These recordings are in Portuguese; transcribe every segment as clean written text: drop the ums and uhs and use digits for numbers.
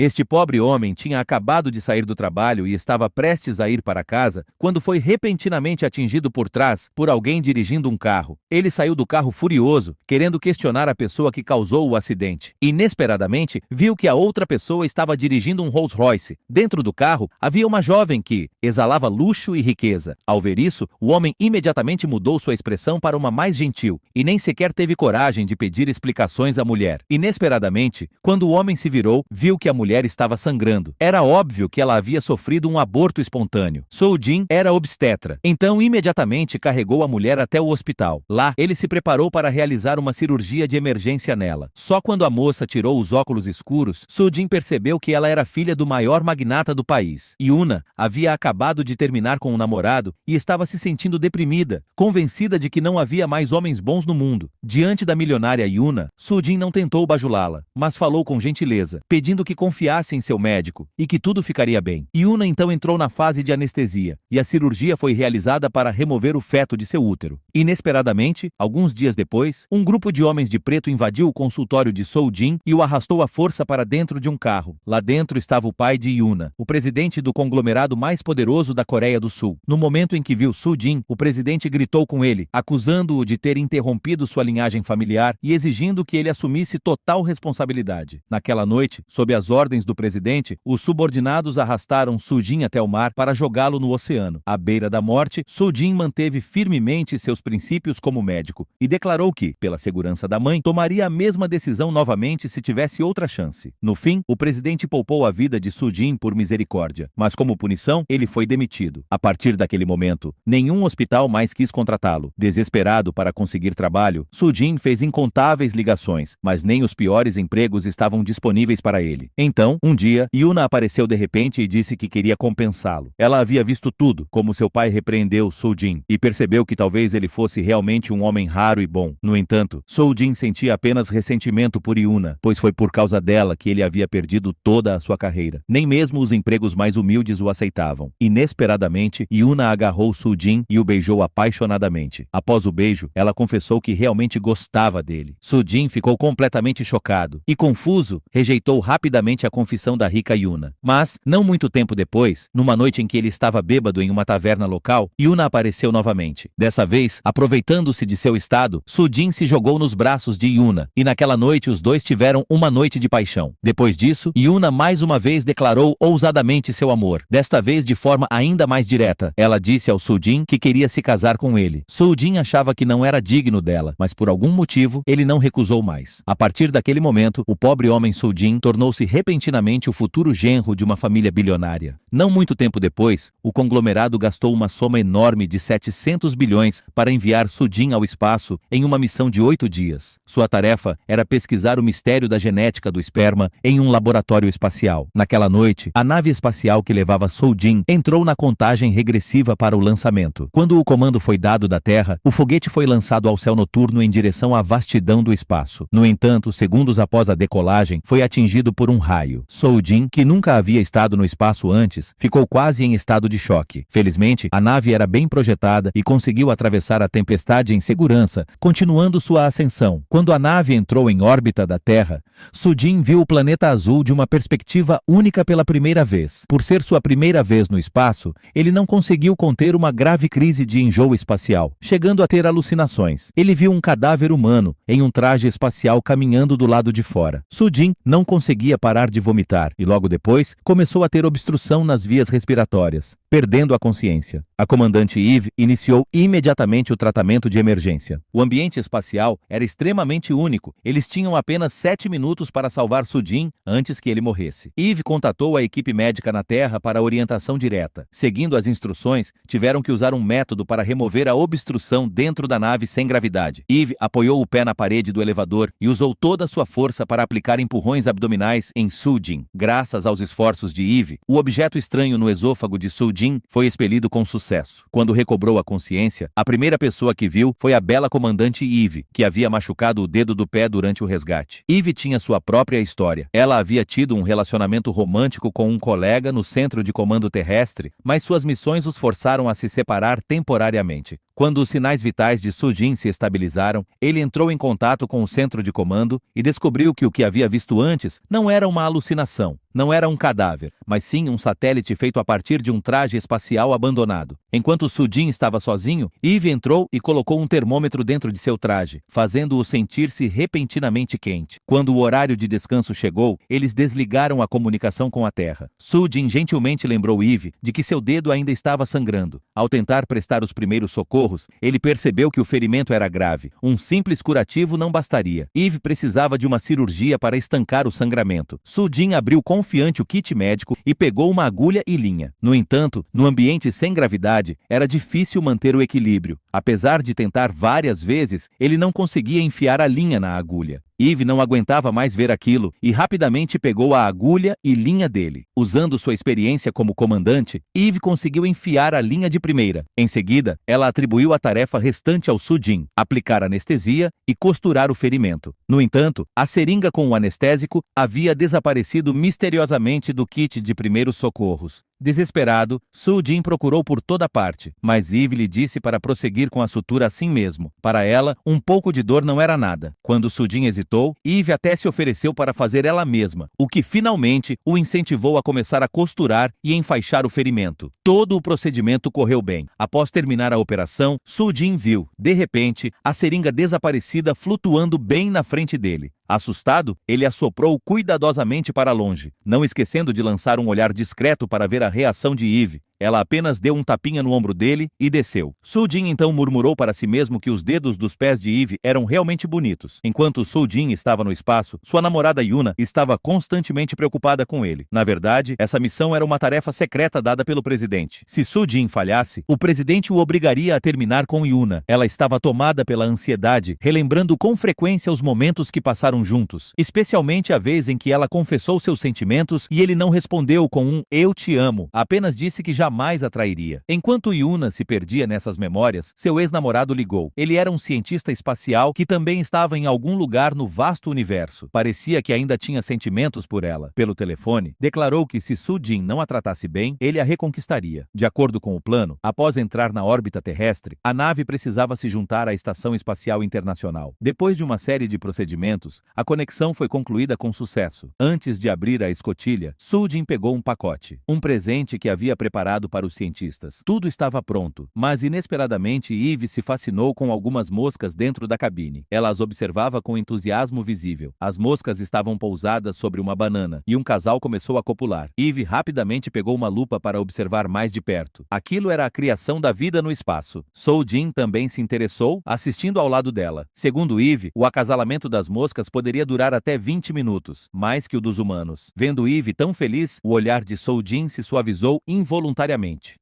Este pobre homem tinha acabado de sair do trabalho e estava prestes a ir para casa quando foi repentinamente atingido por trás por alguém dirigindo um carro. Ele saiu do carro furioso, querendo questionar a pessoa que causou o acidente. Inesperadamente, viu que a outra pessoa estava dirigindo um Rolls Royce. Dentro do carro, havia uma jovem que exalava luxo e riqueza. Ao ver isso, o homem imediatamente mudou sua expressão para uma mais gentil e nem sequer teve coragem de pedir explicações à mulher. Inesperadamente, quando o homem se virou, viu que a mulher estava sangrando. Era óbvio que ela havia sofrido um aborto espontâneo. Soo-jin era obstetra. Então, imediatamente carregou a mulher até o hospital. Lá, ele se preparou para realizar uma cirurgia de emergência nela. Só quando a moça tirou os óculos escuros, Soo-jin percebeu que ela era filha do maior magnata do país. Yuna havia acabado de terminar com um namorado e estava se sentindo deprimida, convencida de que não havia mais homens bons no mundo. Diante da milionária Yuna, Soo-jin não tentou bajulá-la, mas falou com gentileza, pedindo que confiasse em seu médico e que tudo ficaria bem. Yuna então entrou na fase de anestesia e a cirurgia foi realizada para remover o feto de seu útero. Inesperadamente, alguns dias depois, um grupo de homens de preto invadiu o consultório de Soo-jin e o arrastou à força para dentro de um carro. Lá dentro estava o pai de Yuna, o presidente do conglomerado mais poderoso da Coreia do Sul. No momento em que viu Soo-jin, o presidente gritou com ele, acusando-o de ter interrompido sua linhagem familiar e exigindo que ele assumisse total responsabilidade. Naquela noite, sob as ordens do presidente, os subordinados arrastaram Soo-jin até o mar para jogá-lo no oceano. À beira da morte, Soo-jin manteve firmemente seus princípios como médico e declarou que, pela segurança da mãe, tomaria a mesma decisão novamente se tivesse outra chance. No fim, o presidente poupou a vida de Soo-jin por misericórdia, mas como punição, ele foi demitido. A partir daquele momento, nenhum hospital mais quis contratá-lo. Desesperado para conseguir trabalho, Soo-jin fez incontáveis ligações, mas nem os piores empregos estavam disponíveis para ele. Então, um dia, Yuna apareceu de repente e disse que queria compensá-lo. Ela havia visto tudo, como seu pai repreendeu Soo-jin, e percebeu que talvez ele fosse realmente um homem raro e bom. No entanto, Soo-jin sentia apenas ressentimento por Yuna, pois foi por causa dela que ele havia perdido toda a sua carreira. Nem mesmo os empregos mais humildes o aceitavam. Inesperadamente, Yuna agarrou Soo-jin e o beijou apaixonadamente. Após o beijo, ela confessou que realmente gostava dele. Soo-jin ficou completamente chocado e, confuso, rejeitou rapidamente a confissão da rica Yuna. Mas, não muito tempo depois, numa noite em que ele estava bêbado em uma taverna local, Yuna apareceu novamente. Dessa vez, aproveitando-se de seu estado, Soo-jin se jogou nos braços de Yuna, e naquela noite os dois tiveram uma noite de paixão. Depois disso, Yuna mais uma vez declarou ousadamente seu amor, desta vez de forma ainda mais direta. Ela disse ao Soo-jin que queria se casar com ele. Soo-jin achava que não era digno dela, mas por algum motivo, ele não recusou mais. A partir daquele momento, o pobre homem Soo-jin tornou-se repentinamente o futuro genro de uma família bilionária. Não muito tempo depois, o conglomerado gastou uma soma enorme de 700 bilhões para enviar Soo-jin ao espaço em uma missão de 8 dias. Sua tarefa era pesquisar o mistério da genética do esperma em um laboratório espacial. Naquela noite, a nave espacial que levava Soo-jin entrou na contagem regressiva para o lançamento. Quando o comando foi dado da Terra, o foguete foi lançado ao céu noturno em direção à vastidão do espaço. No entanto, segundos após a decolagem, foi atingido por um raio. Soo-jin, que nunca havia estado no espaço antes, ficou quase em estado de choque. Felizmente, a nave era bem projetada e conseguiu atravessar a tempestade em segurança, continuando sua ascensão. Quando a nave entrou em órbita da Terra, Soo-jin viu o planeta azul de uma perspectiva única pela primeira vez. Por ser sua primeira vez no espaço, ele não conseguiu conter uma grave crise de enjoo espacial, chegando a ter alucinações. Ele viu um cadáver humano em um traje espacial caminhando do lado de fora. Soo-jin não conseguia parar de vomitar e logo depois começou a ter obstrução nas vias respiratórias, perdendo a consciência. A comandante Eve iniciou imediatamente o tratamento de emergência. O ambiente espacial era extremamente único. Eles tinham apenas 7 minutos para salvar Soo-jin antes que ele morresse. Eve contatou a equipe médica na Terra para orientação direta. Seguindo as instruções, tiveram que usar um método para remover a obstrução dentro da nave sem gravidade. Eve apoiou o pé na parede do elevador e usou toda a sua força para aplicar empurrões abdominais em Soo-jin. Graças aos esforços de Eve, o objeto estranho no esôfago de Soo-jin foi expelido com sucesso. Quando recobrou a consciência, a primeira pessoa que viu foi a bela comandante Eve, que havia machucado o dedo do pé durante o resgate. Eve tinha sua própria história. Ela havia tido um relacionamento romântico com um colega no centro de comando terrestre, mas suas missões os forçaram a se separar temporariamente. Quando os sinais vitais de Soo-jin se estabilizaram, ele entrou em contato com o centro de comando e descobriu que o que havia visto antes não era uma alucinação. Não era um cadáver, mas sim um satélite feito a partir de um traje espacial abandonado. Enquanto Soo-jin estava sozinho, Eve entrou e colocou um termômetro dentro de seu traje, fazendo-o sentir-se repentinamente quente. Quando o horário de descanso chegou, eles desligaram a comunicação com a Terra. Soo-jin gentilmente lembrou Eve de que seu dedo ainda estava sangrando. Ao tentar prestar os primeiros socorros, ele percebeu que o ferimento era grave. Um simples curativo não bastaria. Eve precisava de uma cirurgia para estancar o sangramento. Soo-jin abriu confiante o kit médico e pegou uma agulha e linha. No entanto, no ambiente sem gravidade, era difícil manter o equilíbrio. Apesar de tentar várias vezes, ele não conseguia enfiar a linha na agulha. Eve não aguentava mais ver aquilo e rapidamente pegou a agulha e linha dele. Usando sua experiência como comandante, Eve conseguiu enfiar a linha de primeira. Em seguida, ela atribuiu a tarefa restante ao Soo-jin, aplicar anestesia e costurar o ferimento. No entanto, a seringa com o anestésico havia desaparecido misteriosamente do kit de primeiros socorros. Desesperado, Soo-jin procurou por toda parte, mas Eve lhe disse para prosseguir com a sutura assim mesmo. Para ela, um pouco de dor não era nada. Quando Soo-jin hesitou, Eve até se ofereceu para fazer ela mesma, o que finalmente o incentivou a começar a costurar e enfaixar o ferimento. Todo o procedimento correu bem. Após terminar a operação, Soo-jin viu, de repente, a seringa desaparecida flutuando bem na frente dele. Assustado, ele assoprou cuidadosamente para longe, não esquecendo de lançar um olhar discreto para ver a reação de Eve. Ela apenas deu um tapinha no ombro dele e desceu. Soo-jin então murmurou para si mesmo que os dedos dos pés de Eve eram realmente bonitos. Enquanto Soo-jin estava no espaço, sua namorada Yuna estava constantemente preocupada com ele. Na verdade, essa missão era uma tarefa secreta dada pelo presidente. Se Soo-jin falhasse, o presidente o obrigaria a terminar com Yuna. Ela estava tomada pela ansiedade, relembrando com frequência os momentos que passaram juntos, especialmente a vez em que ela confessou seus sentimentos e ele não respondeu com um "eu te amo", apenas disse que jamais a trairia. Enquanto Yuna se perdia nessas memórias, seu ex-namorado ligou. Ele era um cientista espacial que também estava em algum lugar no vasto universo. Parecia que ainda tinha sentimentos por ela. Pelo telefone, declarou que se Soo-jin não a tratasse bem, ele a reconquistaria. De acordo com o plano, após entrar na órbita terrestre, a nave precisava se juntar à Estação Espacial Internacional. Depois de uma série de procedimentos, a conexão foi concluída com sucesso. Antes de abrir a escotilha, Soo-jin pegou um pacote, um presente que havia preparado para os cientistas. Tudo estava pronto, mas inesperadamente Eve se fascinou com algumas moscas dentro da cabine. Ela as observava com entusiasmo visível. As moscas estavam pousadas sobre uma banana e um casal começou a copular. Eve rapidamente pegou uma lupa para observar mais de perto. Aquilo era a criação da vida no espaço. Soo-jin também se interessou, assistindo ao lado dela. Segundo Eve, o acasalamento das moscas poderia durar até 20 minutos, mais que o dos humanos. Vendo Eve tão feliz, o olhar de Soo-jin se suavizou involuntariamente.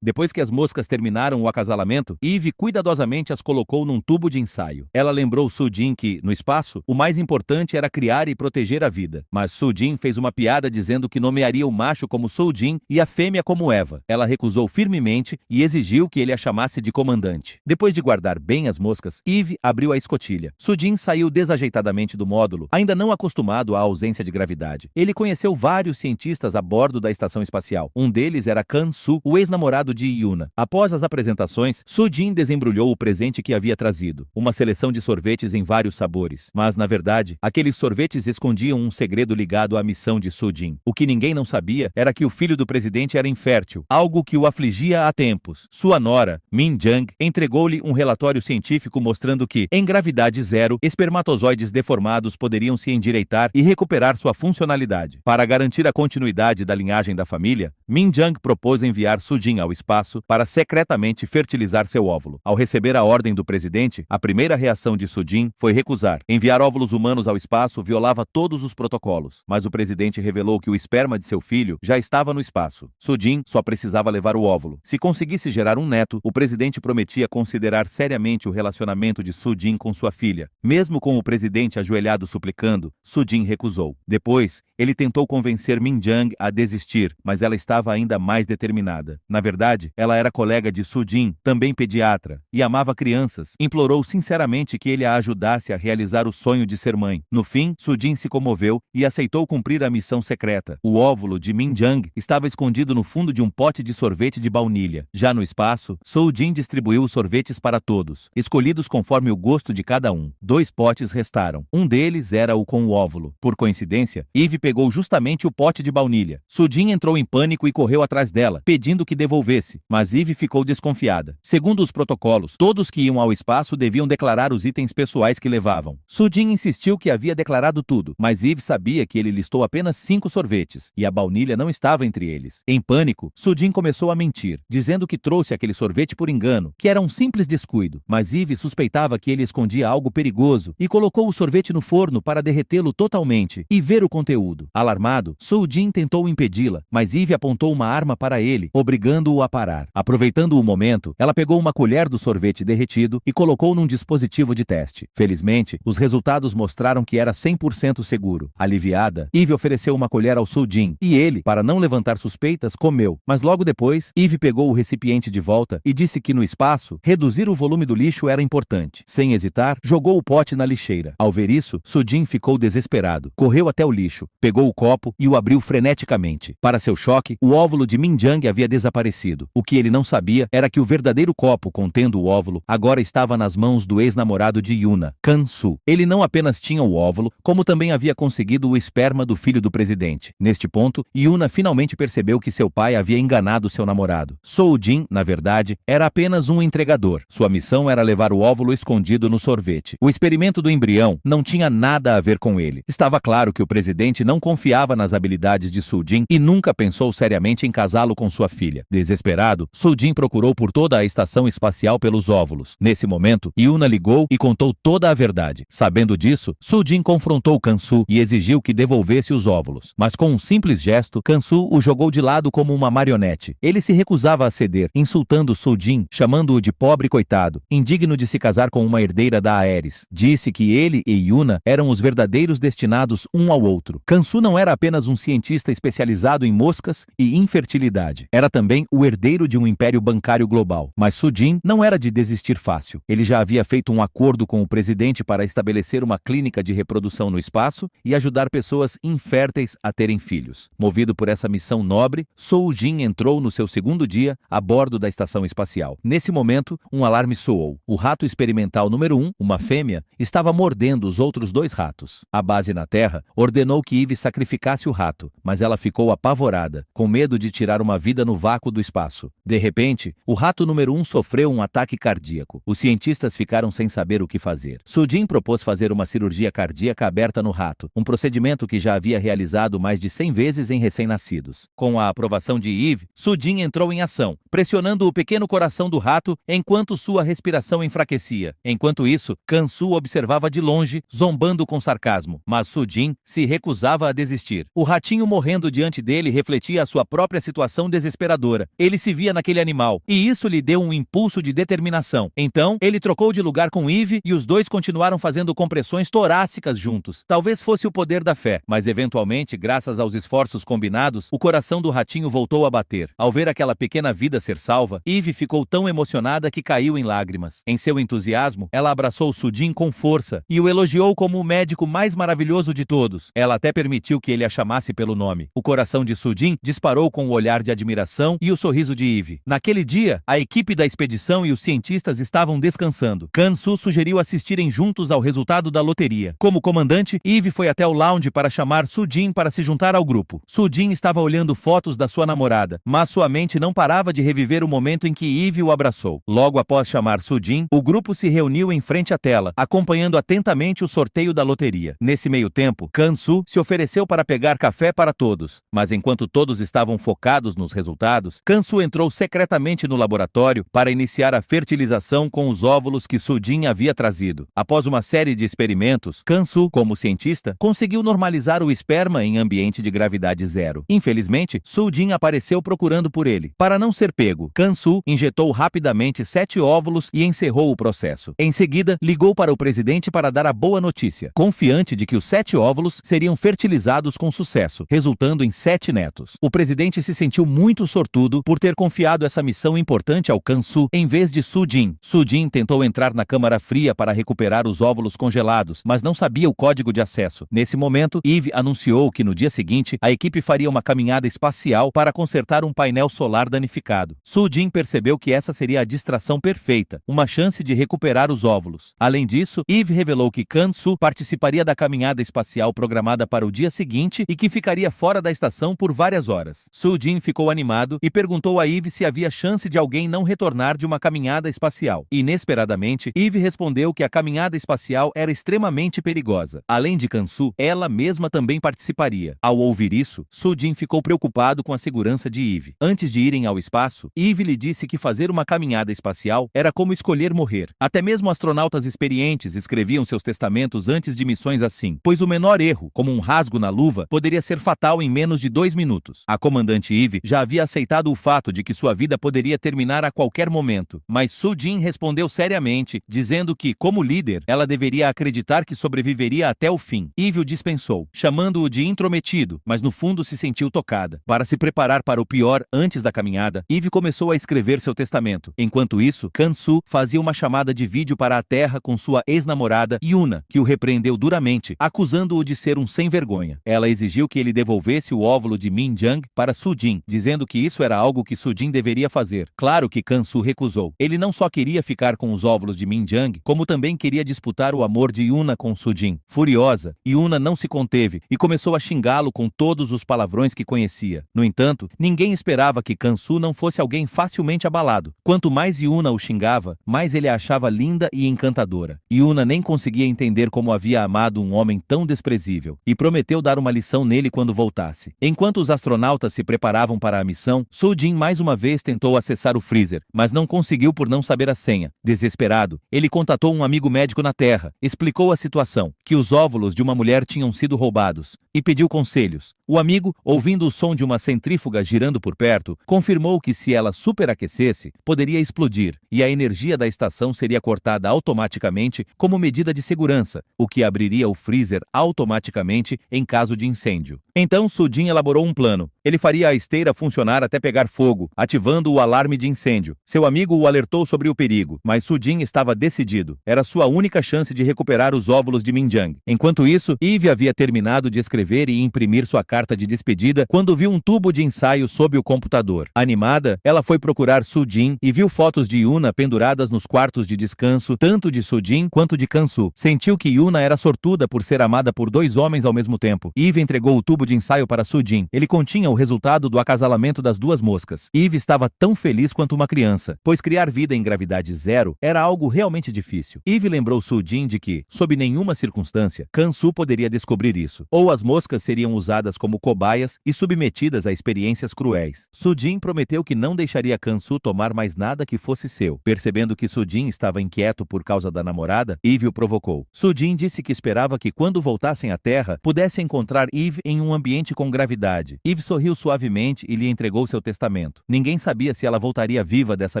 Depois que as moscas terminaram o acasalamento, Eve cuidadosamente as colocou num tubo de ensaio. Ela lembrou Soo-jin que, no espaço, o mais importante era criar e proteger a vida. Mas Soo-jin fez uma piada dizendo que nomearia o macho como Soo-jin e a fêmea como Eva. Ela recusou firmemente e exigiu que ele a chamasse de comandante. Depois de guardar bem as moscas, Eve abriu a escotilha. Soo-jin saiu desajeitadamente do módulo, ainda não acostumado à ausência de gravidade. Ele conheceu vários cientistas a bordo da estação espacial. Um deles era Kan-su, o ex-namorado de Yuna. Após as apresentações, Soo-jin desembrulhou o presente que havia trazido, uma seleção de sorvetes em vários sabores. Mas, na verdade, aqueles sorvetes escondiam um segredo ligado à missão de Soo-jin. O que ninguém não sabia era que o filho do presidente era infértil, algo que o afligia há tempos. Sua nora, Min Jang, entregou-lhe um relatório científico mostrando que, em gravidade zero, espermatozoides deformados poderiam se endireitar e recuperar sua funcionalidade. Para garantir a continuidade da linhagem da família, Min Jang propôs enviar Soo-jin ao espaço para secretamente fertilizar seu óvulo. Ao receber a ordem do presidente, a primeira reação de Soo-jin foi recusar. Enviar óvulos humanos ao espaço violava todos os protocolos, mas o presidente revelou que o esperma de seu filho já estava no espaço. Soo-jin só precisava levar o óvulo. Se conseguisse gerar um neto, o presidente prometia considerar seriamente o relacionamento de Soo-jin com sua filha. Mesmo com o presidente ajoelhado suplicando, Soo-jin recusou. Depois, ele tentou convencer Min Jang a desistir, mas ela estava ainda mais determinada. nada. Na verdade, ela era colega de Soo-jin, também pediatra, e amava crianças. Implorou sinceramente que ele a ajudasse a realizar o sonho de ser mãe. No fim, Soo-jin se comoveu e aceitou cumprir a missão secreta. O óvulo de Min-jang estava escondido no fundo de um pote de sorvete de baunilha. Já no espaço, Soo-jin distribuiu os sorvetes para todos, escolhidos conforme o gosto de cada um. 2 potes restaram. Um deles era o com o óvulo. Por coincidência, Eve pegou justamente o pote de baunilha. Soo-jin entrou em pânico e correu atrás dela, pedindo que devolvesse, mas Eve ficou desconfiada. Segundo os protocolos, todos que iam ao espaço deviam declarar os itens pessoais que levavam. Soo-jin insistiu que havia declarado tudo, mas Eve sabia que ele listou apenas 5 sorvetes, e a baunilha não estava entre eles. Em pânico, Soo-jin começou a mentir, dizendo que trouxe aquele sorvete por engano, que era um simples descuido, mas Eve suspeitava que ele escondia algo perigoso e colocou o sorvete no forno para derretê-lo totalmente e ver o conteúdo. Alarmado, Soo-jin tentou impedi-la, mas Eve apontou uma arma para ele, obrigando-o a parar. Aproveitando o momento, ela pegou uma colher do sorvete derretido e colocou num dispositivo de teste. Felizmente, os resultados mostraram que era 100% seguro. Aliviada, Eve ofereceu uma colher ao Soo-jin e ele, para não levantar suspeitas, comeu. Mas logo depois, Eve pegou o recipiente de volta e disse que no espaço, reduzir o volume do lixo era importante. Sem hesitar, jogou o pote na lixeira. Ao ver isso, Soo-jin ficou desesperado. Correu até o lixo, pegou o copo e o abriu freneticamente. Para seu choque, o óvulo de Min-jang havia desaparecido. O que ele não sabia era que o verdadeiro copo contendo o óvulo agora estava nas mãos do ex-namorado de Yuna, Kan-soo. Ele não apenas tinha o óvulo, como também havia conseguido o esperma do filho do presidente. Neste ponto, Yuna finalmente percebeu que seu pai havia enganado seu namorado. Soo-jin, na verdade, era apenas um entregador. Sua missão era levar o óvulo escondido no sorvete. O experimento do embrião não tinha nada a ver com ele. Estava claro que o presidente não confiava nas habilidades de Soo-jin e nunca pensou seriamente em casá-lo com sua filha. Desesperado, Soo-jin procurou por toda a estação espacial pelos óvulos. Nesse momento, Yuna ligou e contou toda a verdade. Sabendo disso, Soo-jin confrontou Kan-soo e exigiu que devolvesse os óvulos. Mas com um simples gesto, Kan-soo o jogou de lado como uma marionete. Ele se recusava a ceder, insultando Soo-jin, chamando-o de pobre coitado, indigno de se casar com uma herdeira da Aeris. Disse que ele e Yuna eram os verdadeiros destinados um ao outro. Kan-soo não era apenas um cientista especializado em moscas e infertilidade. Era também o herdeiro de um império bancário global. Mas Soo-jin não era de desistir fácil. Ele já havia feito um acordo com o presidente para estabelecer uma clínica de reprodução no espaço e ajudar pessoas inférteis a terem filhos. Movido por essa missão nobre, Soo-jin entrou no seu segundo dia a bordo da estação espacial. Nesse momento, um alarme soou. O rato experimental número 1, uma fêmea, estava mordendo os outros 2 ratos. A base na Terra ordenou que Eve sacrificasse o rato, mas ela ficou apavorada, com medo de tirar uma vida no vácuo do espaço. De repente, o rato número 1 sofreu um ataque cardíaco. Os cientistas ficaram sem saber o que fazer. Soo-jin propôs fazer uma cirurgia cardíaca aberta no rato, um procedimento que já havia realizado mais de 100 vezes em recém-nascidos. Com a aprovação de Eve, Soo-jin entrou em ação, pressionando o pequeno coração do rato enquanto sua respiração enfraquecia. Enquanto isso, Kan-soo observava de longe, zombando com sarcasmo. Mas Soo-jin se recusava a desistir. O ratinho morrendo diante dele refletia a sua própria situação desesperadora. Ele se via naquele animal, e isso lhe deu um impulso de determinação. Então, ele trocou de lugar com Eve e os dois continuaram fazendo compressões torácicas juntos. Talvez fosse o poder da fé, mas eventualmente, graças aos esforços combinados, o coração do ratinho voltou a bater. Ao ver aquela pequena vida ser salva, Eve ficou tão emocionada que caiu em lágrimas. Em seu entusiasmo, ela abraçou Soo-jin com força e o elogiou como o médico mais maravilhoso de todos. Ela até permitiu que ele a chamasse pelo nome. O coração de Soo-jin disparou com o olhar de admiração e o sorriso de Eve. Naquele dia, a equipe da expedição e os cientistas estavam descansando. Kan-soo sugeriu assistirem juntos ao resultado da loteria. Como comandante, Eve foi até o lounge para chamar Soo-jin para se juntar ao grupo. Soo-jin estava olhando fotos da sua namorada, mas sua mente não parava de reviver o momento em que Eve o abraçou. Logo após chamar Soo-jin, o grupo se reuniu em frente à tela, acompanhando atentamente o sorteio da loteria. Nesse meio tempo, Kan-soo se ofereceu para pegar café para todos, mas enquanto todos estavam focados nos resultados, Kan-soo entrou secretamente no laboratório para iniciar a fertilização com os óvulos que Soo-jin havia trazido. Após uma série de experimentos, Kan-soo, como cientista, conseguiu normalizar o esperma em ambiente de gravidade zero. Infelizmente, Soo-jin apareceu procurando por ele. Para não ser pego, Kan-soo injetou rapidamente 7 óvulos e encerrou o processo. Em seguida, ligou para o presidente para dar a boa notícia, confiante de que os 7 óvulos seriam fertilizados com sucesso, resultando em 7 netos. O presidente se sentiu muito sortudo por ter confiado essa missão importante ao Kansu em vez de Soo-jin. Soo-jin tentou entrar na câmara fria para recuperar os óvulos congelados, mas não sabia o código de acesso. Nesse momento, Eve anunciou que no dia seguinte a equipe faria uma caminhada espacial para consertar um painel solar danificado. Soo-jin percebeu que essa seria a distração perfeita, uma chance de recuperar os óvulos. Além disso, Eve revelou que Kansu participaria da caminhada espacial programada para o dia seguinte e que ficaria fora da estação por várias horas. Soo-jin ficou animado e perguntou a Eve se havia chance de alguém não retornar de uma caminhada espacial. Inesperadamente, Eve respondeu que a caminhada espacial era extremamente perigosa. Além de Kansu, ela mesma também participaria. Ao ouvir isso, Soo-jin ficou preocupado com a segurança de Eve. Antes de irem ao espaço, Eve lhe disse que fazer uma caminhada espacial era como escolher morrer. Até mesmo astronautas experientes escreviam seus testamentos antes de missões assim, pois o menor erro, como um rasgo na luva, poderia ser fatal em menos de 2 minutos. A comandante Eve já havia aceitado o fato de que sua vida poderia terminar a qualquer momento, mas Soo-jin respondeu seriamente, dizendo que, como líder, ela deveria acreditar que sobreviveria até o fim. Eve o dispensou, chamando-o de intrometido, mas no fundo se sentiu tocada. Para se preparar para o pior antes da caminhada, Eve começou a escrever seu testamento. Enquanto isso, Kansu fazia uma chamada de vídeo para a Terra com sua ex-namorada, Yuna, que o repreendeu duramente, acusando-o de ser um sem-vergonha. Ela exigiu que ele devolvesse o óvulo de Min-jang para Soo-jin, dizendo que isso era algo que Soo-jin deveria fazer. Claro que Kansu recusou. Ele não só queria ficar com os óvulos de Min-jang, como também queria disputar o amor de Yuna com Soo-jin. Furiosa, Yuna não se conteve e começou a xingá-lo com todos os palavrões que conhecia. No entanto, ninguém esperava que Kansu não fosse alguém facilmente abalado. Quanto mais Yuna o xingava, mais ele a achava linda e encantadora. Yuna nem conseguia entender como havia amado um homem tão desprezível, e prometeu dar uma lição nele quando voltasse. Enquanto os astronautas se preparavam para a missão, Soo-jin mais uma vez tentou acessar o freezer, mas não conseguiu por não saber a senha. Desesperado, ele contatou um amigo médico na Terra, explicou a situação, que os óvulos de uma mulher tinham sido roubados, e pediu conselhos. O amigo, ouvindo o som de uma centrífuga girando por perto, confirmou que se ela superaquecesse, poderia explodir, e a energia da estação seria cortada automaticamente como medida de segurança, o que abriria o freezer automaticamente em caso de incêndio. Então Soo-jin elaborou um plano. Ele faria a esteira funcionar até pegar fogo, ativando o alarme de incêndio. Seu amigo o alertou sobre o perigo, mas Soo-jin estava decidido. Era sua única chance de recuperar os óvulos de Min-jang. Enquanto isso, Eve havia terminado de escrever e imprimir sua carta de despedida quando viu um tubo de ensaio sob o computador. Animada, ela foi procurar Soo-jin e viu fotos de Yuna penduradas nos quartos de descanso, tanto de Soo-jin quanto de Kansu. Sentiu que Yuna era sortuda por ser amada por 2 homens ao mesmo tempo. Eve entregou o tubo de ensaio para Soo-jin. Ele continha o resultado do acasalamento das 2 moscas. Eve estava tão feliz quanto uma criança, pois criar vida em gravidade zero era algo realmente difícil. Eve lembrou Soo-jin de que, sob nenhuma circunstância, Kansu poderia descobrir isso, ou as moscas seriam usadas como cobaias e submetidas a experiências cruéis. Soo-jin prometeu que não deixaria Kansu tomar mais nada que fosse seu. Percebendo que Soo-jin estava inquieto por causa da namorada, Eve o provocou. Soo-jin disse que esperava que quando voltassem à Terra, pudesse encontrar Eve em um ambiente com gravidade. Eve sorriu suavemente e lhe entregou seu testamento. Ninguém sabia se ela voltaria viva dessa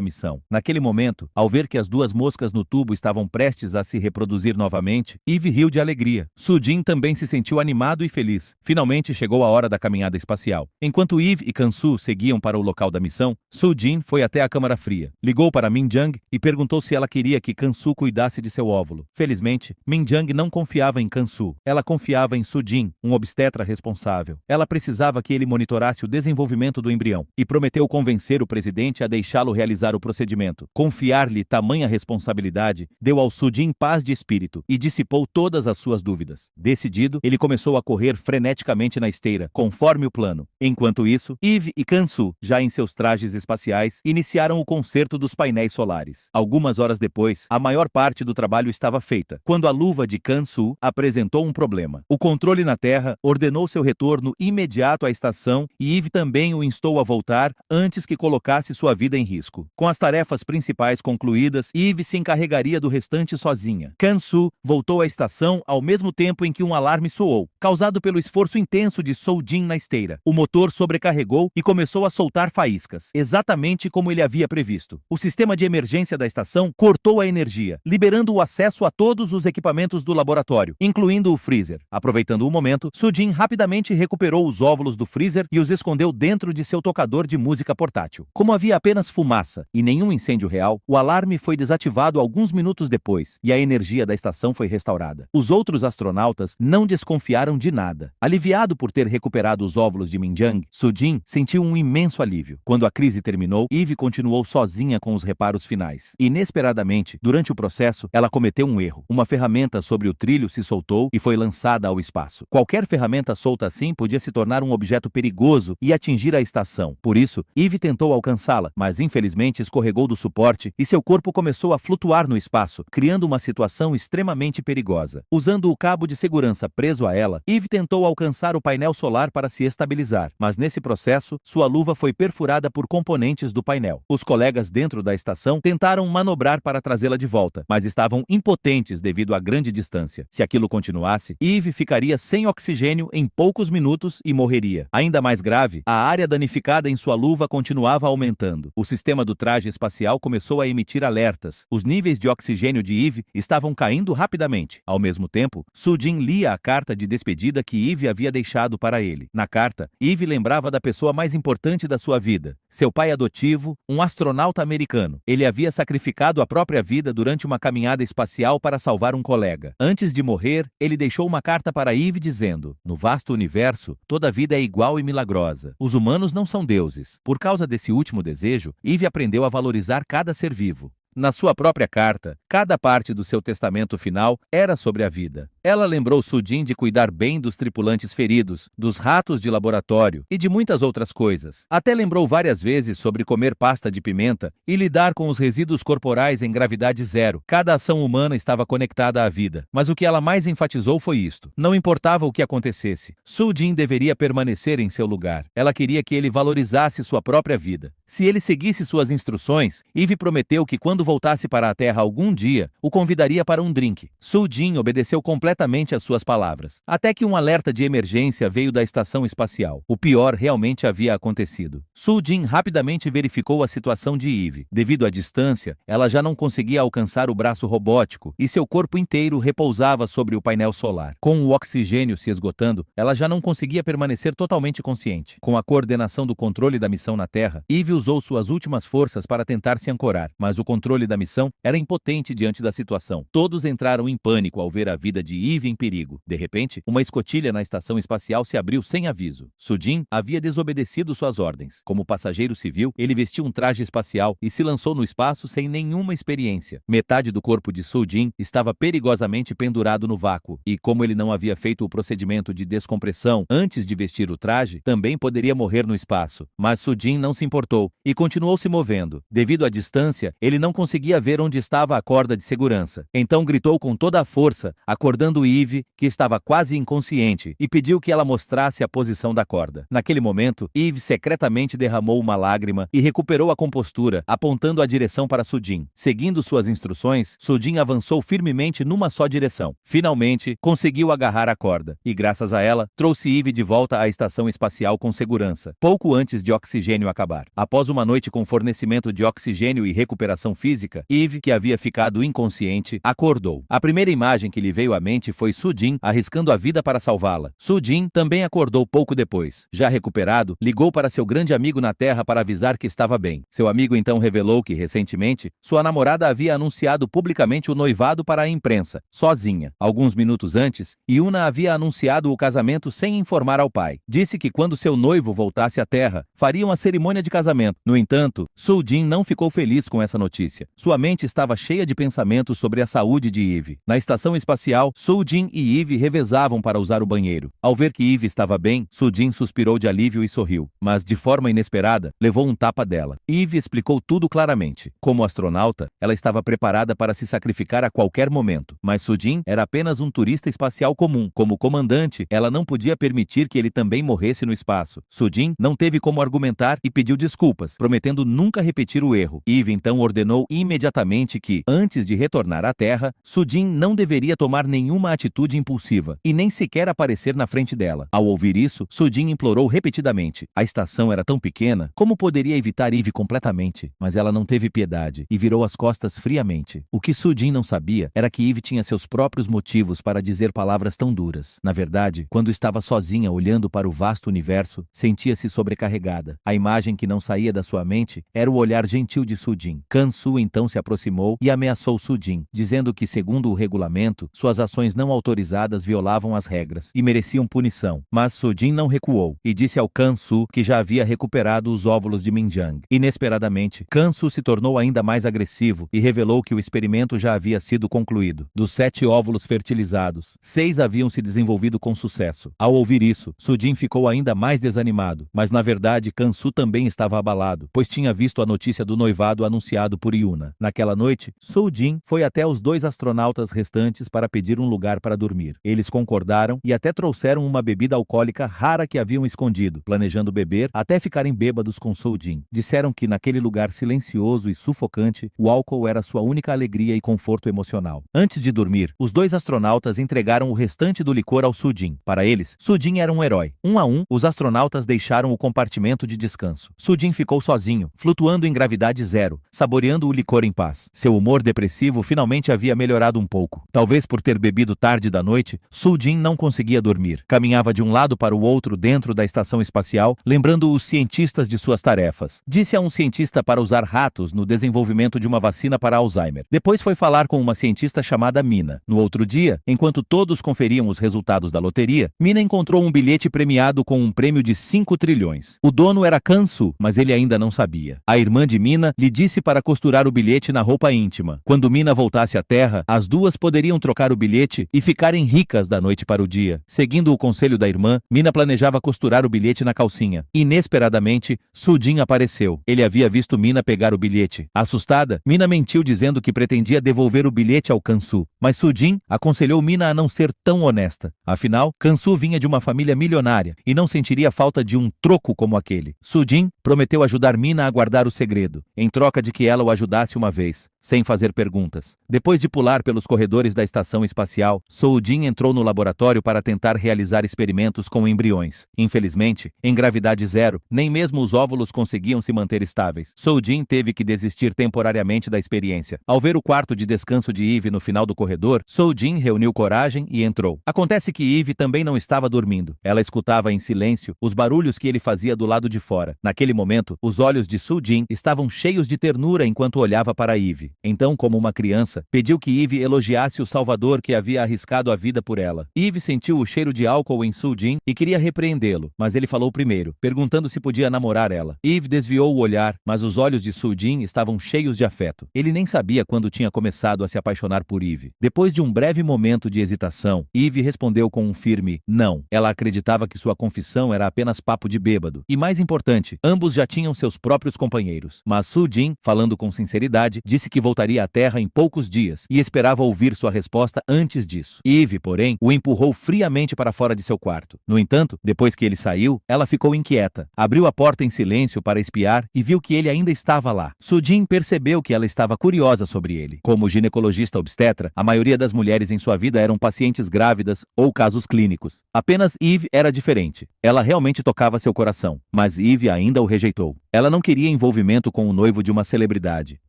missão. Naquele momento, ao ver que as 2 moscas no tubo estavam prestes a se reproduzir novamente, Eve riu de alegria. Soo-jin também se sentiu animado e feliz. Finalmente chegou a hora da caminhada espacial. Enquanto Eve e Kansu seguiam para o local da missão, Soo-jin foi até a câmara fria. Ligou para Min-jang e perguntou se ela queria que Kansu cuidasse de seu óvulo. Felizmente, Min-jang não confiava em Kansu. Ela confiava em Soo-jin, um obstetra responsável. Ela precisava que ele monitorasse o desenvolvimento do embrião e prometeu convencer o presidente a deixá-lo realizar o procedimento. Confiar-lhe tamanha responsabilidade deu ao Soo-jin paz de espírito e dissipou todas as suas dúvidas. Decidido, ele começou a correr freneticamente na esteira, conforme o plano. Enquanto isso, Eve e Kansu, já em seus trajes espaciais, iniciaram o conserto dos painéis solares. Algumas horas depois, a maior parte do trabalho estava feita, quando a luva de Kansu apresentou um problema. O controle na Terra ordenou seu retorno imediato à estação e Eve também o instou a voltar antes que colocasse sua vida em risco. Com as tarefas principais concluídas, Eve se encarregaria do restante sozinha. Kansu voltou à estação ao mesmo tempo em que um alarme soou, causado pelo esforço intenso de Soo-jin na esteira. O motor sobrecarregou e começou a soltar faíscas, exatamente como ele havia previsto. O sistema de emergência da estação cortou a energia, liberando o acesso a todos os equipamentos do laboratório, incluindo o freezer. Aproveitando o momento, Soo-jin rapidamente recuperou os óvulos do freezer e os escondeu dentro de seu tocador de música portátil. Como havia apenas fumaça e nenhum incêndio real, o alarme foi desativado alguns minutos depois e a energia da estação foi restaurada. Os outros astronautas não desconfiaram de nada. Aliviado por ter recuperado os óvulos de Minjang, Soo-jin sentiu um imenso alívio. Quando a crise terminou, Eve continuou sozinha com os reparos finais. Inesperadamente, durante o processo, ela cometeu um erro. Uma ferramenta sobre o trilho se soltou e foi lançada ao espaço. Qualquer ferramenta solta assim podia se tornar um objeto perigoso e atingir a estação. Por isso, Eve tentou alcançá-la, mas infelizmente escorregou do suporte e seu corpo começou a flutuar no espaço, criando uma situação extremamente perigosa. Usando o cabo de segurança preso a ela, Eve tentou alcançar o painel solar para se estabilizar, mas nesse processo, sua luva foi perfurada por componentes do painel. Os colegas dentro da estação tentaram manobrar para trazê-la de volta, mas estavam impotentes devido à grande distância. Se aquilo continuasse, Eve ficaria sem oxigênio em poucos minutos e morreria. Ainda mais grave, a área danificada em sua luva continuava aumentando. O sistema do traje espacial começou a emitir alertas. Os níveis de oxigênio de Eve estavam caindo rapidamente. Ao mesmo tempo, Soo-jin lia a carta de despedida que Eve havia deixado para ele. Na carta, Eve lembrava da pessoa mais importante da sua vida, seu pai adotivo, um astronauta americano. Ele havia sacrificado a própria vida durante uma caminhada espacial para salvar um colega. Antes de morrer, ele deixou uma carta para Eve dizendo: "No vasto universo, toda vida é igual e milagrosa. Os humanos não são deuses." Por causa desse último desejo, Eve aprendeu a valorizar cada ser vivo. Na sua própria carta, cada parte do seu testamento final era sobre a vida. Ela lembrou Soo-jin de cuidar bem dos tripulantes feridos, dos ratos de laboratório e de muitas outras coisas. Até lembrou várias vezes sobre comer pasta de pimenta e lidar com os resíduos corporais em gravidade zero. Cada ação humana estava conectada à vida, mas o que ela mais enfatizou foi isto: não importava o que acontecesse, Soo-jin deveria permanecer em seu lugar. Ela queria que ele valorizasse sua própria vida. Se ele seguisse suas instruções, Eve prometeu que quando voltasse para a Terra algum dia, o convidaria para um drink. Soo-jin obedeceu completamente às suas palavras, até que um alerta de emergência veio da estação espacial. O pior realmente havia acontecido. Soo-jin rapidamente verificou a situação de Eve. Devido à distância, ela já não conseguia alcançar o braço robótico e seu corpo inteiro repousava sobre o painel solar. Com o oxigênio se esgotando, ela já não conseguia permanecer totalmente consciente. Com a coordenação do controle da missão na Terra, Eve usou suas últimas forças para tentar se ancorar, mas o controle da missão era impotente diante da situação. Todos entraram em pânico ao ver a vida de Eve em perigo. De repente, uma escotilha na estação espacial se abriu sem aviso. Soo-jin havia desobedecido suas ordens. Como passageiro civil, ele vestiu um traje espacial e se lançou no espaço sem nenhuma experiência. Metade do corpo de Soo-jin estava perigosamente pendurado no vácuo, e como ele não havia feito o procedimento de descompressão antes de vestir o traje, também poderia morrer no espaço. Mas Soo-jin não se importou e continuou se movendo. Devido à distância, ele não conseguia ver onde estava a corda de segurança. Então gritou com toda a força, acordando Eve, que estava quase inconsciente, e pediu que ela mostrasse a posição da corda. Naquele momento, Eve secretamente derramou uma lágrima e recuperou a compostura, apontando a direção para Soo-jin. Seguindo suas instruções, Soo-jin avançou firmemente numa só direção. Finalmente, conseguiu agarrar a corda, e graças a ela, trouxe Eve de volta à estação espacial com segurança, pouco antes de oxigênio acabar. Após uma noite com fornecimento de oxigênio e recuperação física, Eve, que havia ficado inconsciente, acordou. A primeira imagem que lhe veio à mente foi Soo-jin arriscando a vida para salvá-la. Soo-jin também acordou pouco depois. Já recuperado, ligou para seu grande amigo na Terra para avisar que estava bem. Seu amigo então revelou que, recentemente, sua namorada havia anunciado publicamente o noivado para a imprensa, sozinha. Alguns minutos antes, Yuna havia anunciado o casamento sem informar ao pai. Disse que quando seu noivo voltasse à Terra, fariam a cerimônia de casamento. No entanto, Soo-jin não ficou feliz com essa notícia. Sua mente estava cheia de pensamentos sobre a saúde de Eve. Na estação espacial, Soo-jin e Eve revezavam para usar o banheiro. Ao ver que Eve estava bem, Soo-jin suspirou de alívio e sorriu. Mas, de forma inesperada, levou um tapa dela. Eve explicou tudo claramente. Como astronauta, ela estava preparada para se sacrificar a qualquer momento. Mas Soo-jin era apenas um turista espacial comum. Como comandante, ela não podia permitir que ele também morresse no espaço. Soo-jin não teve como argumentar e pediu desculpas, prometendo nunca repetir o erro. Eve então ordenou imediatamente que, antes de retornar à Terra, Soo-jin não deveria tomar nenhuma nenhuma atitude impulsiva, e nem sequer aparecer na frente dela. Ao ouvir isso, Sujin implorou repetidamente. A estação era tão pequena, como poderia evitar Eve completamente? Mas ela não teve piedade, e virou as costas friamente. O que Sujin não sabia era que Eve tinha seus próprios motivos para dizer palavras tão duras. Na verdade, quando estava sozinha olhando para o vasto universo, sentia-se sobrecarregada. A imagem que não saía da sua mente era o olhar gentil de Sujin. Kansu então se aproximou e ameaçou Sujin, dizendo que, segundo o regulamento, suas ações não autorizadas violavam as regras e mereciam punição. Mas Sujin não recuou e disse ao Kansu que já havia recuperado os óvulos de Minjiang. Inesperadamente, Kansu se tornou ainda mais agressivo e revelou que o experimento já havia sido concluído. Dos 7 óvulos fertilizados, 6 haviam se desenvolvido com sucesso. Ao ouvir isso, Sujin ficou ainda mais desanimado, mas na verdade Kansu também estava abalado, pois tinha visto a notícia do noivado anunciado por Yuna. Naquela noite, Sujin foi até os 2 astronautas restantes para pedir um lugar para dormir. Eles concordaram e até trouxeram uma bebida alcoólica rara que haviam escondido, planejando beber até ficarem bêbados com Sujin. Disseram que naquele lugar silencioso e sufocante, o álcool era sua única alegria e conforto emocional. Antes de dormir, os 2 astronautas entregaram o restante do licor ao Sujin. Para eles, Sujin era um herói. Um a um, os astronautas deixaram o compartimento de descanso. Sujin ficou sozinho, flutuando em gravidade zero, saboreando o licor em paz. Seu humor depressivo finalmente havia melhorado um pouco. Talvez por ter bebido tarde da noite, Sujin não conseguia dormir. Caminhava de um lado para o outro dentro da estação espacial, lembrando os cientistas de suas tarefas. Disse a um cientista para usar ratos no desenvolvimento de uma vacina para Alzheimer. Depois foi falar com uma cientista chamada Mina. No outro dia, enquanto todos conferiam os resultados da loteria, Mina encontrou um bilhete premiado com um prêmio de 5 trilhões. O dono era Kansu, mas ele ainda não sabia. A irmã de Mina lhe disse para costurar o bilhete na roupa íntima. Quando Mina voltasse à Terra, as duas poderiam trocar o bilhete e ficarem ricas da noite para o dia. Seguindo o conselho da irmã, Mina planejava costurar o bilhete na calcinha. Inesperadamente, Sujin apareceu. Ele havia visto Mina pegar o bilhete. Assustada, Mina mentiu dizendo que pretendia devolver o bilhete ao Kansu. Mas Sujin aconselhou Mina a não ser tão honesta. Afinal, Kansu vinha de uma família milionária e não sentiria falta de um troco como aquele. Sujin prometeu ajudar Mina a guardar o segredo, em troca de que ela o ajudasse uma vez, sem fazer perguntas. Depois de pular pelos corredores da estação espacial, Sujin entrou no laboratório para tentar realizar experimentos com embriões. Infelizmente, em gravidade zero, nem mesmo os óvulos conseguiam se manter estáveis. Sujin teve que desistir temporariamente da experiência. Ao ver o quarto de descanso de Eve no final do corredor, Sujin reuniu coragem e entrou. Acontece que Eve também não estava dormindo. Ela escutava em silêncio os barulhos que ele fazia do lado de fora. Naquele momento, os olhos de Sujin estavam cheios de ternura enquanto olhava para Eve. Então, como uma criança, pediu que Eve elogiasse o Salvador que havia arriscado a vida por ela. Eve sentiu o cheiro de álcool em Sujin e queria repreendê-lo, mas ele falou primeiro, perguntando se podia namorar ela. Eve desviou o olhar, mas os olhos de Sujin estavam cheios de afeto. Ele nem sabia quando tinha começado a se apaixonar por Eve. Depois de um breve momento de hesitação, Eve respondeu com um firme não. Ela acreditava que sua confissão era apenas papo de bêbado. E mais importante, ambos já tinham seus próprios companheiros. Mas Sujin, falando com sinceridade, disse que voltaria à Terra em poucos dias e esperava ouvir sua resposta antes disso. Eve, porém, o empurrou friamente para fora de seu quarto. No entanto, depois que ele saiu, ela ficou inquieta. Abriu a porta em silêncio para espiar e viu que ele ainda estava lá. Sujin percebeu que ela estava curiosa sobre ele. Como ginecologista obstetra, a maioria das mulheres em sua vida eram pacientes grávidas ou casos clínicos. Apenas Eve era diferente. Ela realmente tocava seu coração, mas Eve ainda o rejeitou. Ela não queria envolvimento com o noivo de uma celebridade.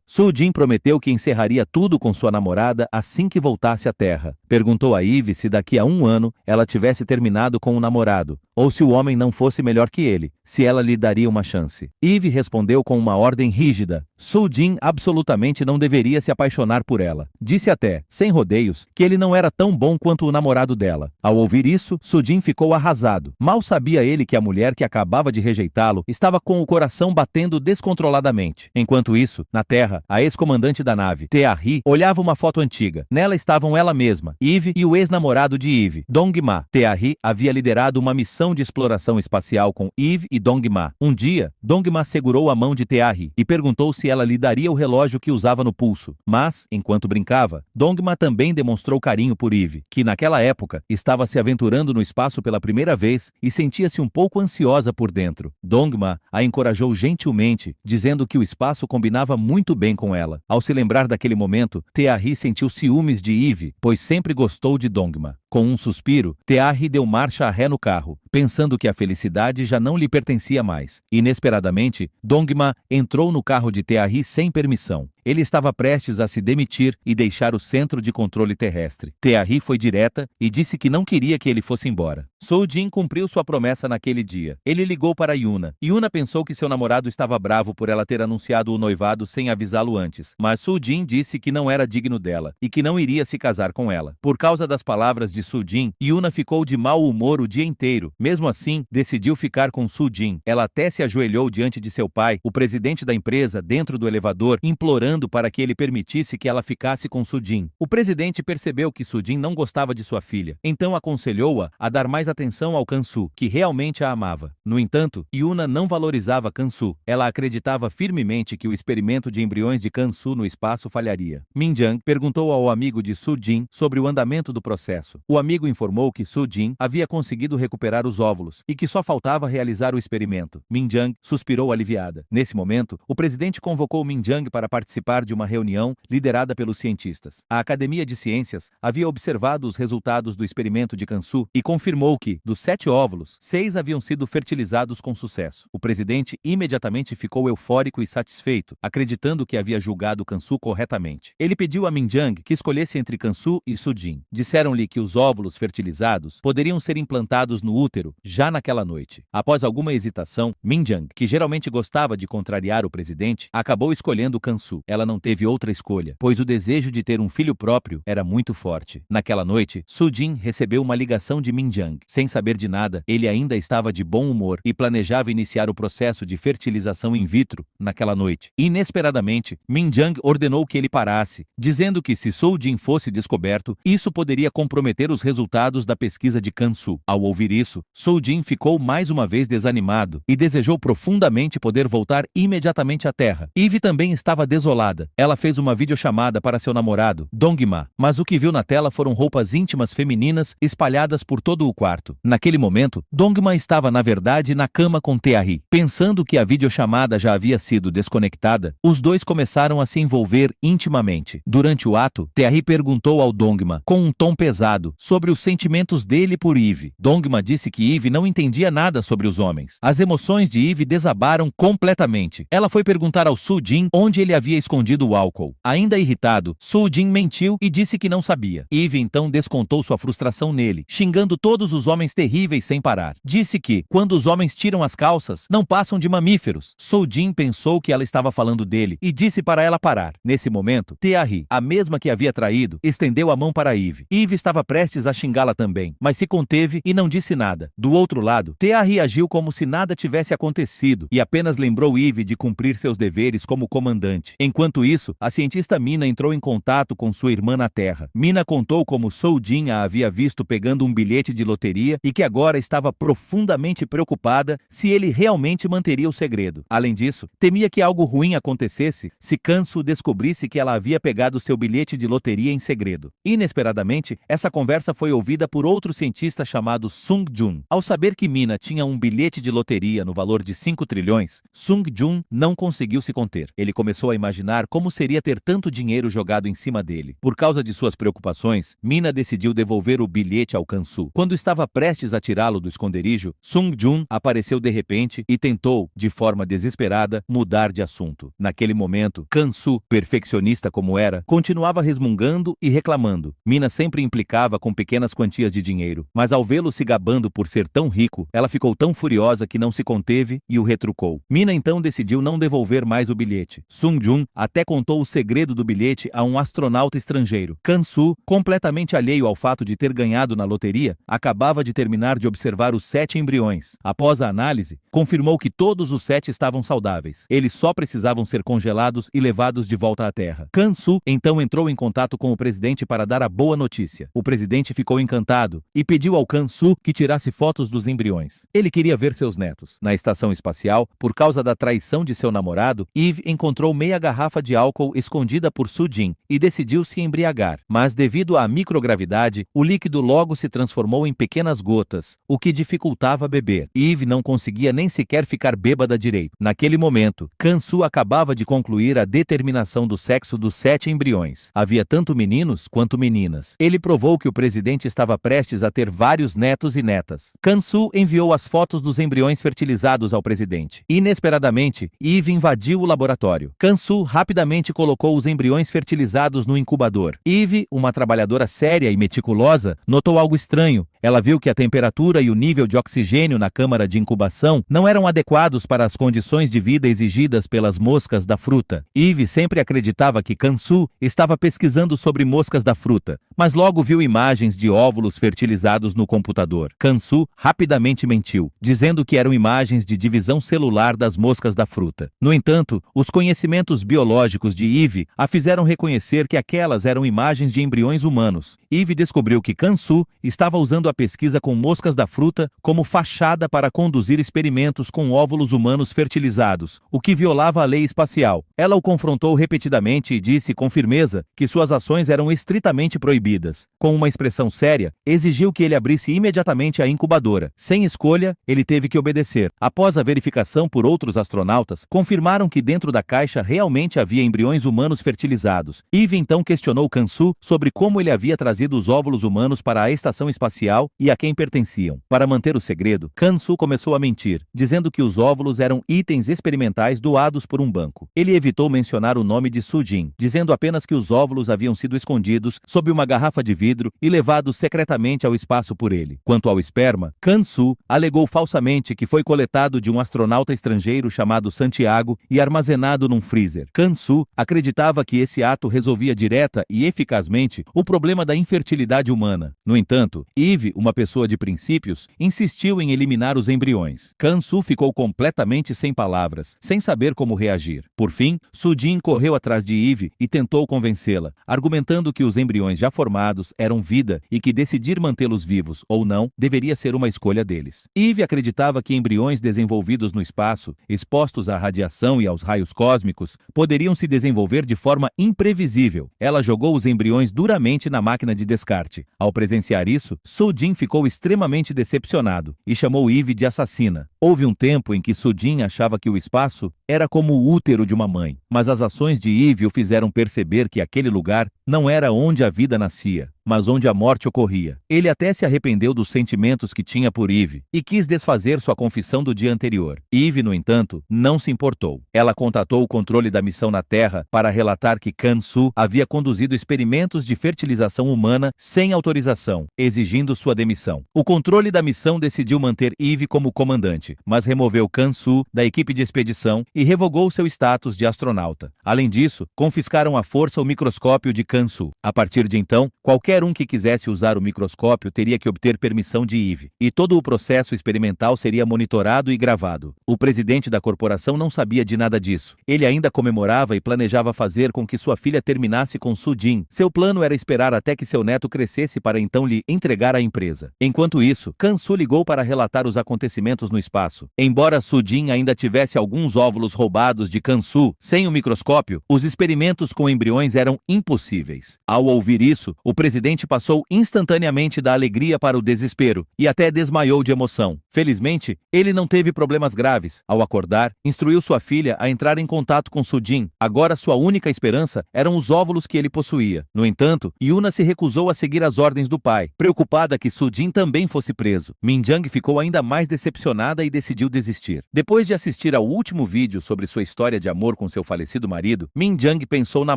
Sujin prometeu que encerraria tudo com sua namorada assim que voltasse à Terra. Perguntou a Eve se daqui a 1 ano ela tivesse terminado com o namorado, ou se o homem não fosse melhor que ele, se ela lhe daria uma chance. Eve respondeu com uma ordem rígida. Sujin absolutamente não deveria se apaixonar por ela. Disse até, sem rodeios, que ele não era tão bom quanto o namorado dela. Ao ouvir isso, Sujin ficou arrasado. Mal sabia ele que a mulher que acabava de rejeitá-lo estava com o coração batendo descontroladamente. Enquanto isso, na Terra, a ex-comandante da nave, Teah-Hee, olhava uma foto antiga. Nela estavam ela mesma, Eve e o ex-namorado de Eve, Dong-ma. Teah-Hee havia liderado uma missão de exploração espacial com Eve e Dong-ma. Um dia, Dong-ma segurou a mão de Teah-Hee e perguntou se ela lhe daria o relógio que usava no pulso. Mas, enquanto brincava, Dong-ma também demonstrou carinho por Eve, que naquela época estava se aventurando no espaço pela primeira vez e sentia-se um pouco ansiosa por dentro. Dong-ma a encorajou gentilmente gentilmente, dizendo que o espaço combinava muito bem com ela. Ao se lembrar daquele momento, Taeha sentiu ciúmes de Eve, pois sempre gostou de Dongma. Com um suspiro, Taeha deu marcha ré no carro, pensando que a felicidade já não lhe pertencia mais. Inesperadamente, Dongma entrou no carro de Taeha sem permissão. Ele estava prestes a se demitir e deixar o centro de controle terrestre. Taeha foi direta e disse que não queria que ele fosse embora. Soo-jin cumpriu sua promessa naquele dia. Ele ligou para Yuna. Yuna pensou que seu namorado estava bravo por ela ter anunciado o noivado sem avisá-lo antes, mas Soo-jin disse que não era digno dela e que não iria se casar com ela. Por causa das palavras de Soo-jin, Yuna ficou de mau humor o dia inteiro. Mesmo assim, decidiu ficar com Soo-jin. Ela até se ajoelhou diante de seu pai, o presidente da empresa, dentro do elevador, implorando para que ele permitisse que ela ficasse com Soo-jin. O presidente percebeu que Soo-jin não gostava de sua filha, então aconselhou-a a dar mais atenção ao Kan-su, que realmente a amava. No entanto, Yuna não valorizava Kan-su. Ela acreditava firmemente que o experimento de embriões de Kan-su no espaço falharia. Min-jang perguntou ao amigo de Soo-jin sobre o andamento do processo. O amigo informou que Soo-jin havia conseguido recuperar os óvulos e que só faltava realizar o experimento. Min-jang suspirou aliviada. Nesse momento, o presidente convocou Min-jang para participar de uma reunião liderada pelos cientistas. A Academia de Ciências havia observado os resultados do experimento de Kan-su e confirmou que, dos 7 óvulos, 6 haviam sido fertilizados com sucesso. O presidente imediatamente ficou eufórico e satisfeito, acreditando que havia julgado Kan-su corretamente. Ele pediu a Min-jang que escolhesse entre Kan-su e Soo-jin. Disseram-lhe que os óvulos fertilizados poderiam ser implantados no útero já naquela noite. Após alguma hesitação, Min-jang, que geralmente gostava de contrariar o presidente, acabou escolhendo Kan-su. Ela não teve outra escolha, pois o desejo de ter um filho próprio era muito forte. Naquela noite, Soo-jin recebeu uma ligação de Min-jang. Sem saber de nada, ele ainda estava de bom humor e planejava iniciar o processo de fertilização in vitro naquela noite. Inesperadamente, Min-jang ordenou que ele parasse, dizendo que se Soo-jin fosse descoberto, isso poderia comprometer os resultados da pesquisa de Kan-su. Ao ouvir isso, Soo-jin ficou mais uma vez desanimado e desejou profundamente poder voltar imediatamente à Terra. Eve também estava desolada. Ela fez uma videochamada para seu namorado, Dongma, mas o que viu na tela foram roupas íntimas femininas espalhadas por todo o quarto. Naquele momento, Dongma estava na verdade na cama com Taeha. Pensando que a videochamada já havia sido desconectada, os dois começaram a se envolver intimamente. Durante o ato, Taeha perguntou ao Dongma, com um tom pesado, sobre os sentimentos dele por Eve. Dongma disse que Eve não entendia nada sobre os homens. As emoções de Eve desabaram completamente. Ela foi perguntar ao Soo-jin onde ele havia escondido o álcool. Ainda irritado, Soo-jin mentiu e disse que não sabia. Eve então descontou sua frustração nele, xingando todos os homens terríveis sem parar. Disse que, quando os homens tiram as calças, não passam de mamíferos. Soo-jin pensou que ela estava falando dele e disse para ela parar. Nesse momento, Taeha, a mesma que havia traído, estendeu a mão para Eve. Eve estava prestes a xingá-la também, mas se conteve e não disse nada. Do outro lado, Taeha agiu como se nada tivesse acontecido e apenas lembrou Eve de cumprir seus deveres como comandante. Enquanto isso, a cientista Mina entrou em contato com sua irmã na Terra. Mina contou como Soo-jin a havia visto pegando um bilhete de loteria e que agora estava profundamente preocupada se ele realmente manteria o segredo. Além disso, temia que algo ruim acontecesse se Kan-su descobrisse que ela havia pegado seu bilhete de loteria em segredo. Inesperadamente, essa conversa foi ouvida por outro cientista chamado Sung-jun. Ao saber que Mina tinha um bilhete de loteria no valor de 5 trilhões, Sung-jun não conseguiu se conter. Ele começou a imaginar como seria ter tanto dinheiro jogado em cima dele. Por causa de suas preocupações, Mina decidiu devolver o bilhete ao Kan-su. Quando estava prestes a tirá-lo do esconderijo, Sung-jun apareceu de repente e tentou, de forma desesperada, mudar de assunto. Naquele momento, Kan-su, perfeccionista como era, continuava resmungando e reclamando. Mina sempre implicava com pequenas quantias de dinheiro, mas ao vê-lo se gabando por ser tão rico, ela ficou tão furiosa que não se conteve e o retrucou. Mina então decidiu não devolver mais o bilhete. Sung-jun até contou o segredo do bilhete a um astronauta estrangeiro. Kan-su, completamente alheio ao fato de ter ganhado na loteria, acabava de terminar de observar os 7 embriões. Após a análise, confirmou que todos os 7 estavam saudáveis. Eles só precisavam ser congelados e levados de volta à Terra. Kan-su então entrou em contato com o presidente para dar a boa notícia. O presidente ficou encantado e pediu ao Kan-su que tirasse fotos dos embriões. Ele queria ver seus netos. Na estação espacial, por causa da traição de seu namorado, Eve encontrou meia garrafa de álcool escondida por Soo-jin e decidiu se embriagar. Mas devido à microgravidade, o líquido logo se transformou em pequenas gotas, o que dificultava beber. Eve não conseguia nem sequer ficar bêbada direito. Naquele momento, Kan-soo acabava de concluir a determinação do sexo dos 7 embriões. Havia tanto meninos quanto meninas. Ele provou que o presidente estava prestes a ter vários netos e netas. Kan-soo enviou as fotos dos embriões fertilizados ao presidente. Inesperadamente, Eve invadiu o laboratório. Kan-soo rapidamente colocou os embriões fertilizados no incubador. Eve, uma trabalhadora séria e meticulosa, notou algo estranho. Ela viu que a temperatura e o nível de oxigênio na câmara de incubação não eram adequados para as condições de vida exigidas pelas moscas da fruta. Eve sempre acreditava que Kan-soo estava pesquisando sobre moscas da fruta, mas logo viu imagens de óvulos fertilizados no computador. Kan-soo rapidamente mentiu, dizendo que eram imagens de divisão celular das moscas da fruta. No entanto, os conhecimentos biológicos de Eve a fizeram reconhecer que aquelas eram imagens de embriões humanos. Eve descobriu que Kan-soo estava usando a pesquisa com moscas da fruta como fachada para conduzir experimentos com óvulos humanos fertilizados, o que violava a lei espacial. Ela o confrontou repetidamente e disse com firmeza que suas ações eram estritamente proibidas. Com uma expressão séria, exigiu que ele abrisse imediatamente a incubadora. Sem escolha, ele teve que obedecer. Após a verificação por outros astronautas, confirmaram que dentro da caixa realmente havia embriões humanos fertilizados. Eve então questionou Kan-soo sobre como ele havia trazido os óvulos humanos para a estação espacial e a quem pertenciam. Para manter o segredo, Kan-soo começou a mentir, dizendo que os óvulos eram itens experimentais doados por um banco. Ele evitou mencionar o nome de Soo-jin, dizendo apenas que os óvulos haviam sido escondidos sob uma garrafa de vidro e levados secretamente ao espaço por ele. Quanto ao esperma, Kan-soo alegou falsamente que foi coletado de um astronauta estrangeiro chamado Santiago e armazenado num freezer. Kan-soo acreditava que esse ato resolvia direta e eficazmente o problema da infertilidade humana. No entanto, Eve, uma pessoa de princípios, insistiu em eliminar os embriões. Kan-soo ficou completamente sem palavras, sem saber como reagir. Por fim, Soo-jin correu atrás de Eve e tentou convencê-la, argumentando que os embriões já formados eram vida e que decidir mantê-los vivos ou não deveria ser uma escolha deles. Eve acreditava que embriões desenvolvidos no espaço, expostos à radiação e aos raios cósmicos, poderiam se desenvolver de forma imprevisível. Ela jogou os embriões duramente na máquina de descarte. Ao presenciar isso, Soo-jin ficou extremamente decepcionado e chamou Eve de assassina. Houve um tempo em que Soo-jin achava que o espaço era como o útero de uma mãe, mas as ações de Eve o fizeram perceber que aquele lugar não era onde a vida nascia, mas onde a morte ocorria. Ele até se arrependeu dos sentimentos que tinha por Eve e quis desfazer sua confissão do dia anterior. Eve, no entanto, não se importou. Ela contatou o controle da missão na Terra para relatar que Kan-soo havia conduzido experimentos de fertilização humana sem autorização, exigindo sua demissão. O controle da missão decidiu manter Eve como comandante, mas removeu Kan-soo da equipe de expedição e revogou seu status de astronauta. Além disso, confiscaram à força o microscópio de Kan-soo. A partir de então, qualquer um que quisesse usar o microscópio teria que obter permissão de Eve, e todo o processo experimental seria monitorado e gravado. O presidente da corporação não sabia de nada disso. Ele ainda comemorava e planejava fazer com que sua filha terminasse com Soo-jin. Seu plano era esperar até que seu neto crescesse para então lhe entregar a empresa. Enquanto isso, Kan-soo ligou para relatar os acontecimentos no espaço. Embora Soo-jin ainda tivesse alguns óvulos roubados de Kan-soo, sem o microscópio, os experimentos com embriões eram impossíveis. Ao ouvir isso, o presidente passou instantaneamente da alegria para o desespero e até desmaiou de emoção. Felizmente, ele não teve problemas graves. Ao acordar, instruiu sua filha a entrar em contato com Soo-jin. Agora sua única esperança eram os óvulos que ele possuía. No entanto, Yuna se recusou a seguir as ordens do pai, preocupada que Soo-jin também fosse preso. Min-jung ficou ainda mais decepcionada e decidiu desistir. Depois de assistir ao último vídeo sobre sua história de amor com seu falecido marido, Min-jung pensou na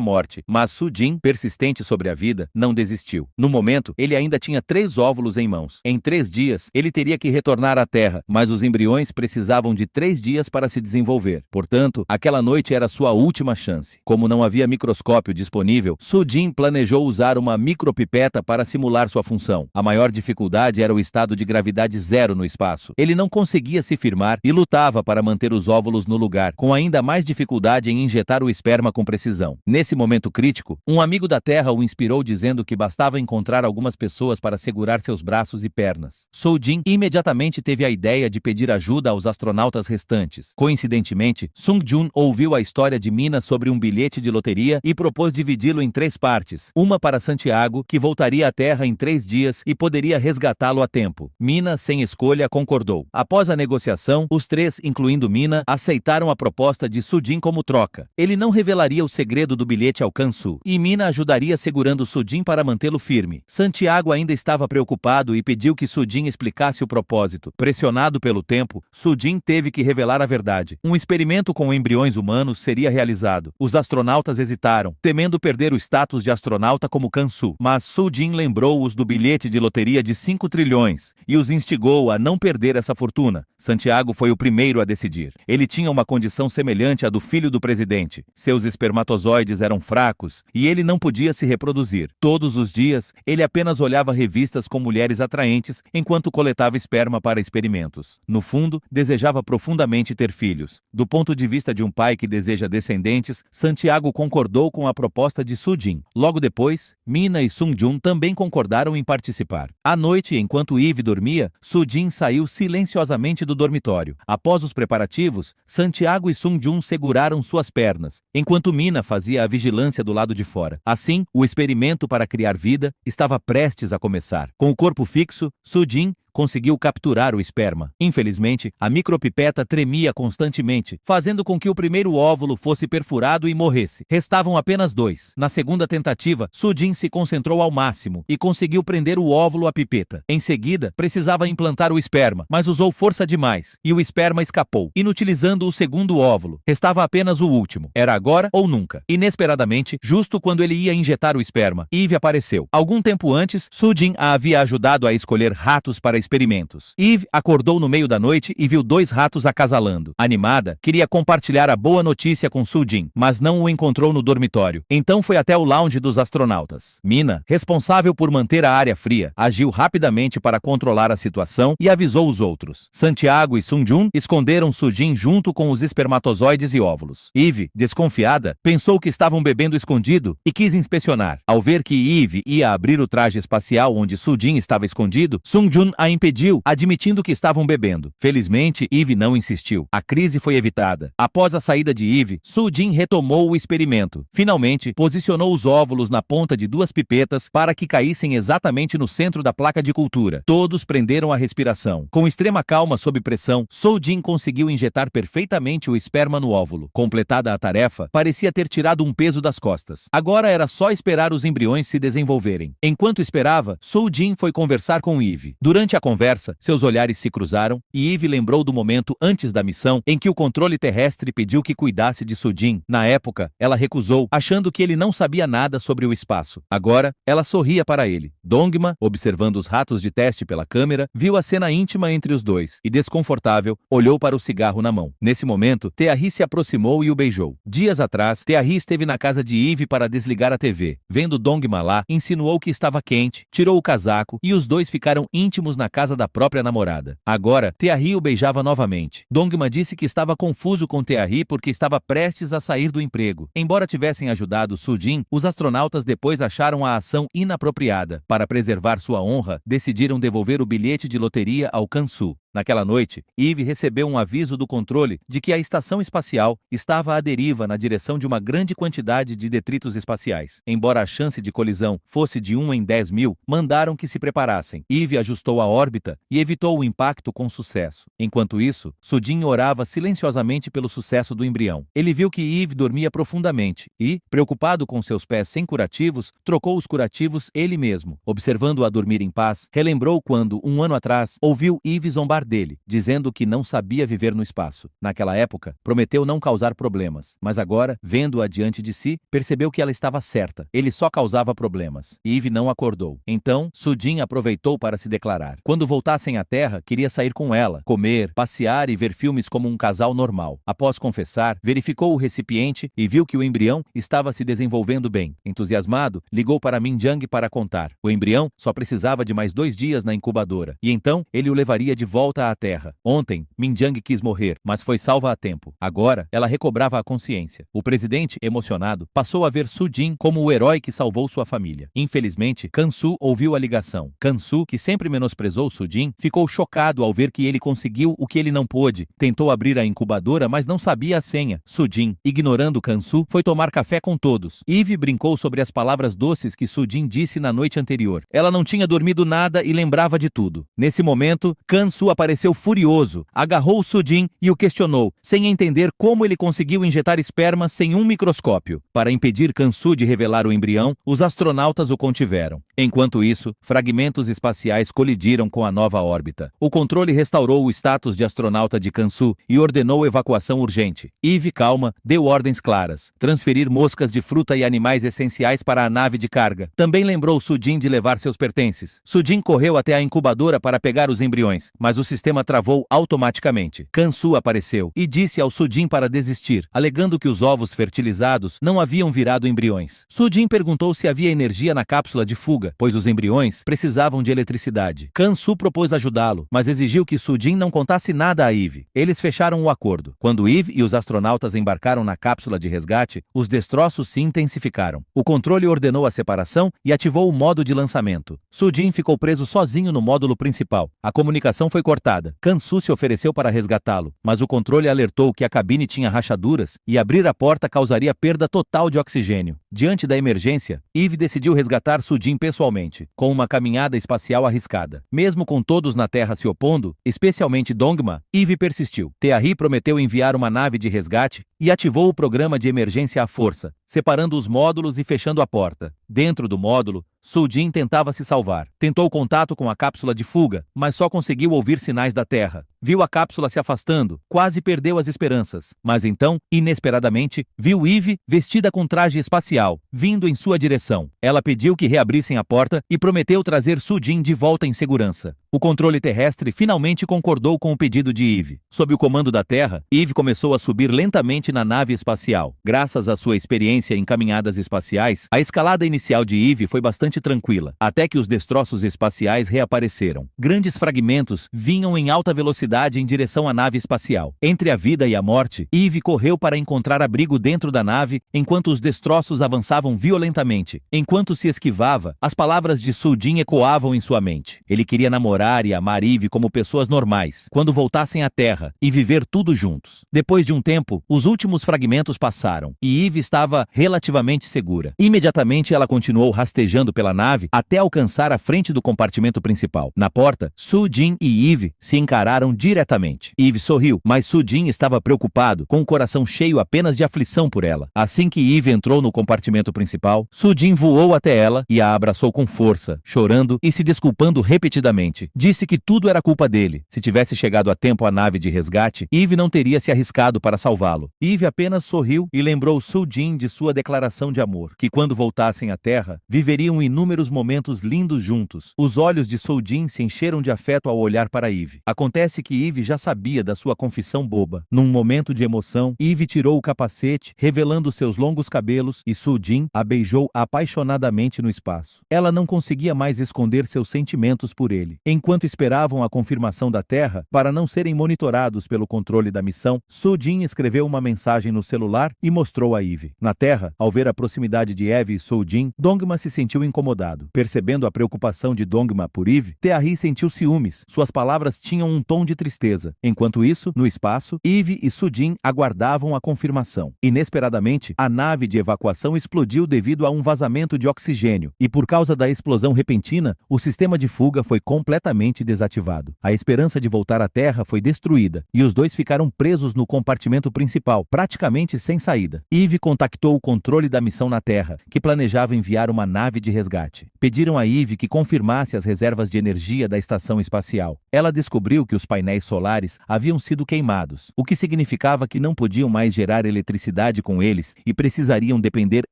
morte, mas Soo-jin, persistente sobre a vida, não desistiu. No momento, ele ainda tinha 3 óvulos em mãos. Em 3 dias, ele teria que retornar à Terra, mas os embriões precisavam de 3 dias para se desenvolver. Portanto, aquela noite era sua última chance. Como não havia microscópio disponível, Soo-jin planejou usar uma micropipeta para simular sua função. A maior dificuldade era o estado de gravidade zero no espaço. Ele não conseguia se firmar e lutava para manter os óvulos no lugar, com ainda mais dificuldade em injetar o esperma com precisão. Nesse momento crítico, um amigo da Terra o inspirou dizendo que bastava bastava encontrar algumas pessoas para segurar seus braços e pernas. Soo-jin imediatamente teve a ideia de pedir ajuda aos astronautas restantes. Coincidentemente, Sung-jun ouviu a história de Mina sobre um bilhete de loteria e propôs dividi-lo em 3 partes. Uma para Santiago, que voltaria à Terra em 3 dias e poderia resgatá-lo a tempo. Mina, sem escolha, concordou. Após a negociação, os 3, incluindo Mina, aceitaram a proposta de Soo-jin como troca. Ele não revelaria o segredo do bilhete ao Kansu, e Mina ajudaria segurando Soo-jin para mantê-lo firme. Santiago ainda estava preocupado e pediu que Soo-jin explicasse o propósito. Pressionado pelo tempo, Soo-jin teve que revelar a verdade. Um experimento com embriões humanos seria realizado. Os astronautas hesitaram, temendo perder o status de astronauta como Kansu, mas Soo-jin lembrou-os do bilhete de loteria de 5 trilhões e os instigou a não perder essa fortuna. Santiago foi o primeiro a decidir. Ele tinha uma condição semelhante à do filho do presidente. Seus espermatozoides eram fracos e ele não podia se reproduzir. Todos os dias, ele apenas olhava revistas com mulheres atraentes enquanto coletava esperma para experimentos. No fundo, desejava profundamente ter filhos. Do ponto de vista de um pai que deseja descendentes, Santiago concordou com a proposta de Soo-jin. Logo depois, Mina e Sung-jun também concordaram em participar. À noite, enquanto Eve dormia, Soo-jin saiu silenciosamente do dormitório. Após os preparativos, Santiago e Sung-jun seguraram suas pernas, enquanto Mina fazia a vigilância do lado de fora. Assim, o experimento para criar vida estava prestes a começar. Com o corpo fixo, Soo-jin conseguiu capturar o esperma. Infelizmente, a micropipeta tremia constantemente, fazendo com que o primeiro óvulo fosse perfurado e morresse. Restavam apenas 2. Na segunda tentativa, Soo-jin se concentrou ao máximo e conseguiu prender o óvulo à pipeta. Em seguida, precisava implantar o esperma, mas usou força demais, e o esperma escapou, inutilizando o segundo óvulo. Restava apenas o último. Era agora ou nunca. Inesperadamente, justo quando ele ia injetar o esperma, Eve apareceu. Algum tempo antes, Soo-jin a havia ajudado a escolher ratos para experimentos. Eve acordou no meio da noite e viu 2 ratos acasalando. Animada, queria compartilhar a boa notícia com Soo-jin, mas não o encontrou no dormitório. Então foi até o lounge dos astronautas. Mina, responsável por manter a área fria, agiu rapidamente para controlar a situação e avisou os outros. Santiago e Sung-jun esconderam Soo-jin junto com os espermatozoides e óvulos. Eve, desconfiada, pensou que estavam bebendo escondido e quis inspecionar. Ao ver que Eve ia abrir o traje espacial onde Soo-jin estava escondido, Sung-jun a impediu, admitindo que estavam bebendo. Felizmente, Eve não insistiu. A crise foi evitada. Após a saída de Eve, Soo-jin retomou o experimento. Finalmente, posicionou os óvulos na ponta de 2 pipetas para que caíssem exatamente no centro da placa de cultura. Todos prenderam a respiração. Com extrema calma sob pressão, Soo-jin conseguiu injetar perfeitamente o esperma no óvulo. Completada a tarefa, parecia ter tirado um peso das costas. Agora era só esperar os embriões se desenvolverem. Enquanto esperava, Soo-jin foi conversar com Eve. Durante a conversa, seus olhares se cruzaram e Eve lembrou do momento antes da missão em que o controle terrestre pediu que cuidasse de Soo-jin. Na época, ela recusou, achando que ele não sabia nada sobre o espaço. Agora, ela sorria para ele. Dongma, observando os ratos de teste pela câmera, viu a cena íntima entre os dois e, desconfortável, olhou para o cigarro na mão. Nesse momento, Tae-hee se aproximou e o beijou. Dias atrás, Tae-hee esteve na casa de Eve para desligar a TV. Vendo Dongma lá, insinuou que estava quente, tirou o casaco e os dois ficaram íntimos na casa da própria namorada. Agora, Tae-hee o beijava novamente. Dongma disse que estava confuso com Tae-hee porque estava prestes a sair do emprego. Embora tivessem ajudado Soo-jin, os astronautas depois acharam a ação inapropriada. Para preservar sua honra, decidiram devolver o bilhete de loteria ao Kansu. Naquela noite, Eve recebeu um aviso do controle de que a estação espacial estava à deriva na direção de uma grande quantidade de detritos espaciais. Embora a chance de colisão fosse de 1 em 10 mil, mandaram que se preparassem. Eve ajustou a órbita e evitou o impacto com sucesso. Enquanto isso, Soo-jin orava silenciosamente pelo sucesso do embrião. Ele viu que Eve dormia profundamente e, preocupado com seus pés sem curativos, trocou os curativos ele mesmo. Observando-a dormir em paz, relembrou quando, 1 ano atrás, ouviu Eve zombar dele, dizendo que não sabia viver no espaço. Naquela época, prometeu não causar problemas, mas agora, vendo-a diante de si, percebeu que ela estava certa. Ele só causava problemas. Eve não acordou. Então, Soo-jin aproveitou para se declarar. Quando voltassem à Terra, queria sair com ela, comer, passear e ver filmes como um casal normal. Após confessar, verificou o recipiente e viu que o embrião estava se desenvolvendo bem. Entusiasmado, ligou para Min Jang para contar. O embrião só precisava de mais 2 dias na incubadora, e então ele o levaria de volta volta à Terra. Ontem, Minjang quis morrer, mas foi salva a tempo. Agora, ela recobrava a consciência. O presidente, emocionado, passou a ver Su-jin como o herói que salvou sua família. Infelizmente, Kan-su ouviu a ligação. Kan-su, que sempre menosprezou Su-jin, ficou chocado ao ver que ele conseguiu o que ele não pôde. Tentou abrir a incubadora, mas não sabia a senha. Su-jin, ignorando Kan-su, foi tomar café com todos. Eve brincou sobre as palavras doces que Su-jin disse na noite anterior. Ela não tinha dormido nada e lembrava de tudo. Nesse momento, Kan-su apareceu furioso, agarrou Su-jin e o questionou, sem entender como ele conseguiu injetar esperma sem um microscópio. Para impedir Kan-su de revelar o embrião, os astronautas o contiveram. Enquanto isso, fragmentos espaciais colidiram com a nova órbita. O controle restaurou o status de astronauta de Kan-su e ordenou evacuação urgente. Eve, calma, deu ordens claras. Transferir moscas de fruta e animais essenciais para a nave de carga. Também lembrou Su-jin de levar seus pertences. Su-jin correu até a incubadora para pegar os embriões, mas o sistema travou automaticamente. Kan-su apareceu e disse ao Su-jin para desistir, alegando que os ovos fertilizados não haviam virado embriões. Su-jin perguntou se havia energia na cápsula de fuga, pois os embriões precisavam de eletricidade. Kan-su propôs ajudá-lo, mas exigiu que Su-jin não contasse nada a Eve. Eles fecharam o acordo. Quando Eve e os astronautas embarcaram na cápsula de resgate, os destroços se intensificaram. O controle ordenou a separação e ativou o modo de lançamento. Su-jin ficou preso sozinho no módulo principal. A comunicação foi cortada. Kan-su se ofereceu para resgatá-lo, mas o controle alertou que a cabine tinha rachaduras e abrir a porta causaria perda total de oxigênio. Diante da emergência, Eve decidiu resgatar Su-jin pessoalmente, com uma caminhada espacial arriscada. Mesmo com todos na Terra se opondo, especialmente Dongma, Eve persistiu. Teari prometeu enviar uma nave de resgate e ativou o programa de emergência à força, separando os módulos e fechando a porta. Dentro do módulo, Su-jin tentava se salvar. Tentou contato com a cápsula de fuga, mas só conseguiu ouvir sinais da Terra. Viu a cápsula se afastando, quase perdeu as esperanças. Mas então, inesperadamente, viu Eve vestida com traje espacial, vindo em sua direção. Ela pediu que reabrissem a porta e prometeu trazer Su-jin de volta em segurança. O controle terrestre finalmente concordou com o pedido de Eve. Sob o comando da Terra, Eve começou a subir lentamente na nave espacial. Graças à sua experiência em caminhadas espaciais, a escalada inicial de Eve foi bastante tranquila, até que os destroços espaciais reapareceram. Grandes fragmentos vinham em alta velocidade em direção à nave espacial. Entre a vida e a morte, Eve correu para encontrar abrigo dentro da nave, enquanto os destroços avançavam violentamente. Enquanto se esquivava, as palavras de Su-jin ecoavam em sua mente. Ele queria namorar e amar Eve como pessoas normais, quando voltassem à Terra, e viver tudo juntos. Depois de um tempo, os últimos fragmentos passaram, e Eve estava relativamente segura. Imediatamente ela continuou rastejando pela nave até alcançar a frente do compartimento principal. Na porta, Su-jin e Eve se encararam diretamente. Eve sorriu, mas Su-jin estava preocupado, com o coração cheio apenas de aflição por ela. Assim que Eve entrou no compartimento principal, Su-jin voou até ela e a abraçou com força, chorando e se desculpando repetidamente. Disse que tudo era culpa dele. Se tivesse chegado a tempo à nave de resgate, Eve não teria se arriscado para salvá-lo. Eve apenas sorriu e lembrou Su-jin de sua declaração de amor, que quando voltassem à Terra, viveriam inúmeros momentos lindos juntos. Os olhos de Su-jin se encheram de afeto ao olhar para Eve. Acontece que Eve já sabia da sua confissão boba. Num momento de emoção, Eve tirou o capacete, revelando seus longos cabelos, e Su-jin a beijou apaixonadamente no espaço. Ela não conseguia mais esconder seus sentimentos por ele. Enquanto esperavam a confirmação da Terra, para não serem monitorados pelo controle da missão, Su-jin escreveu uma mensagem no celular e mostrou a Eve. Na Terra, ao ver a proximidade de Eve e Su-jin, Dongma se sentiu incomodado. Percebendo a preocupação de Dongma por Eve, Teari sentiu ciúmes. Suas palavras tinham um tom de tristeza. Enquanto isso, no espaço, Eve e Su-jin aguardavam a confirmação. Inesperadamente, a nave de evacuação explodiu devido a um vazamento de oxigênio, e por causa da explosão repentina, o sistema de fuga foi completamente desativado. A esperança de voltar à Terra foi destruída, e os dois ficaram presos no compartimento principal, praticamente sem saída. Eve contactou o controle da missão na Terra, que planejava enviar uma nave de resgate. Pediram a Eve que confirmasse as reservas de energia da estação espacial. Ela descobriu que os painéis solares haviam sido queimados, o que significava que não podiam mais gerar eletricidade com eles e precisariam depender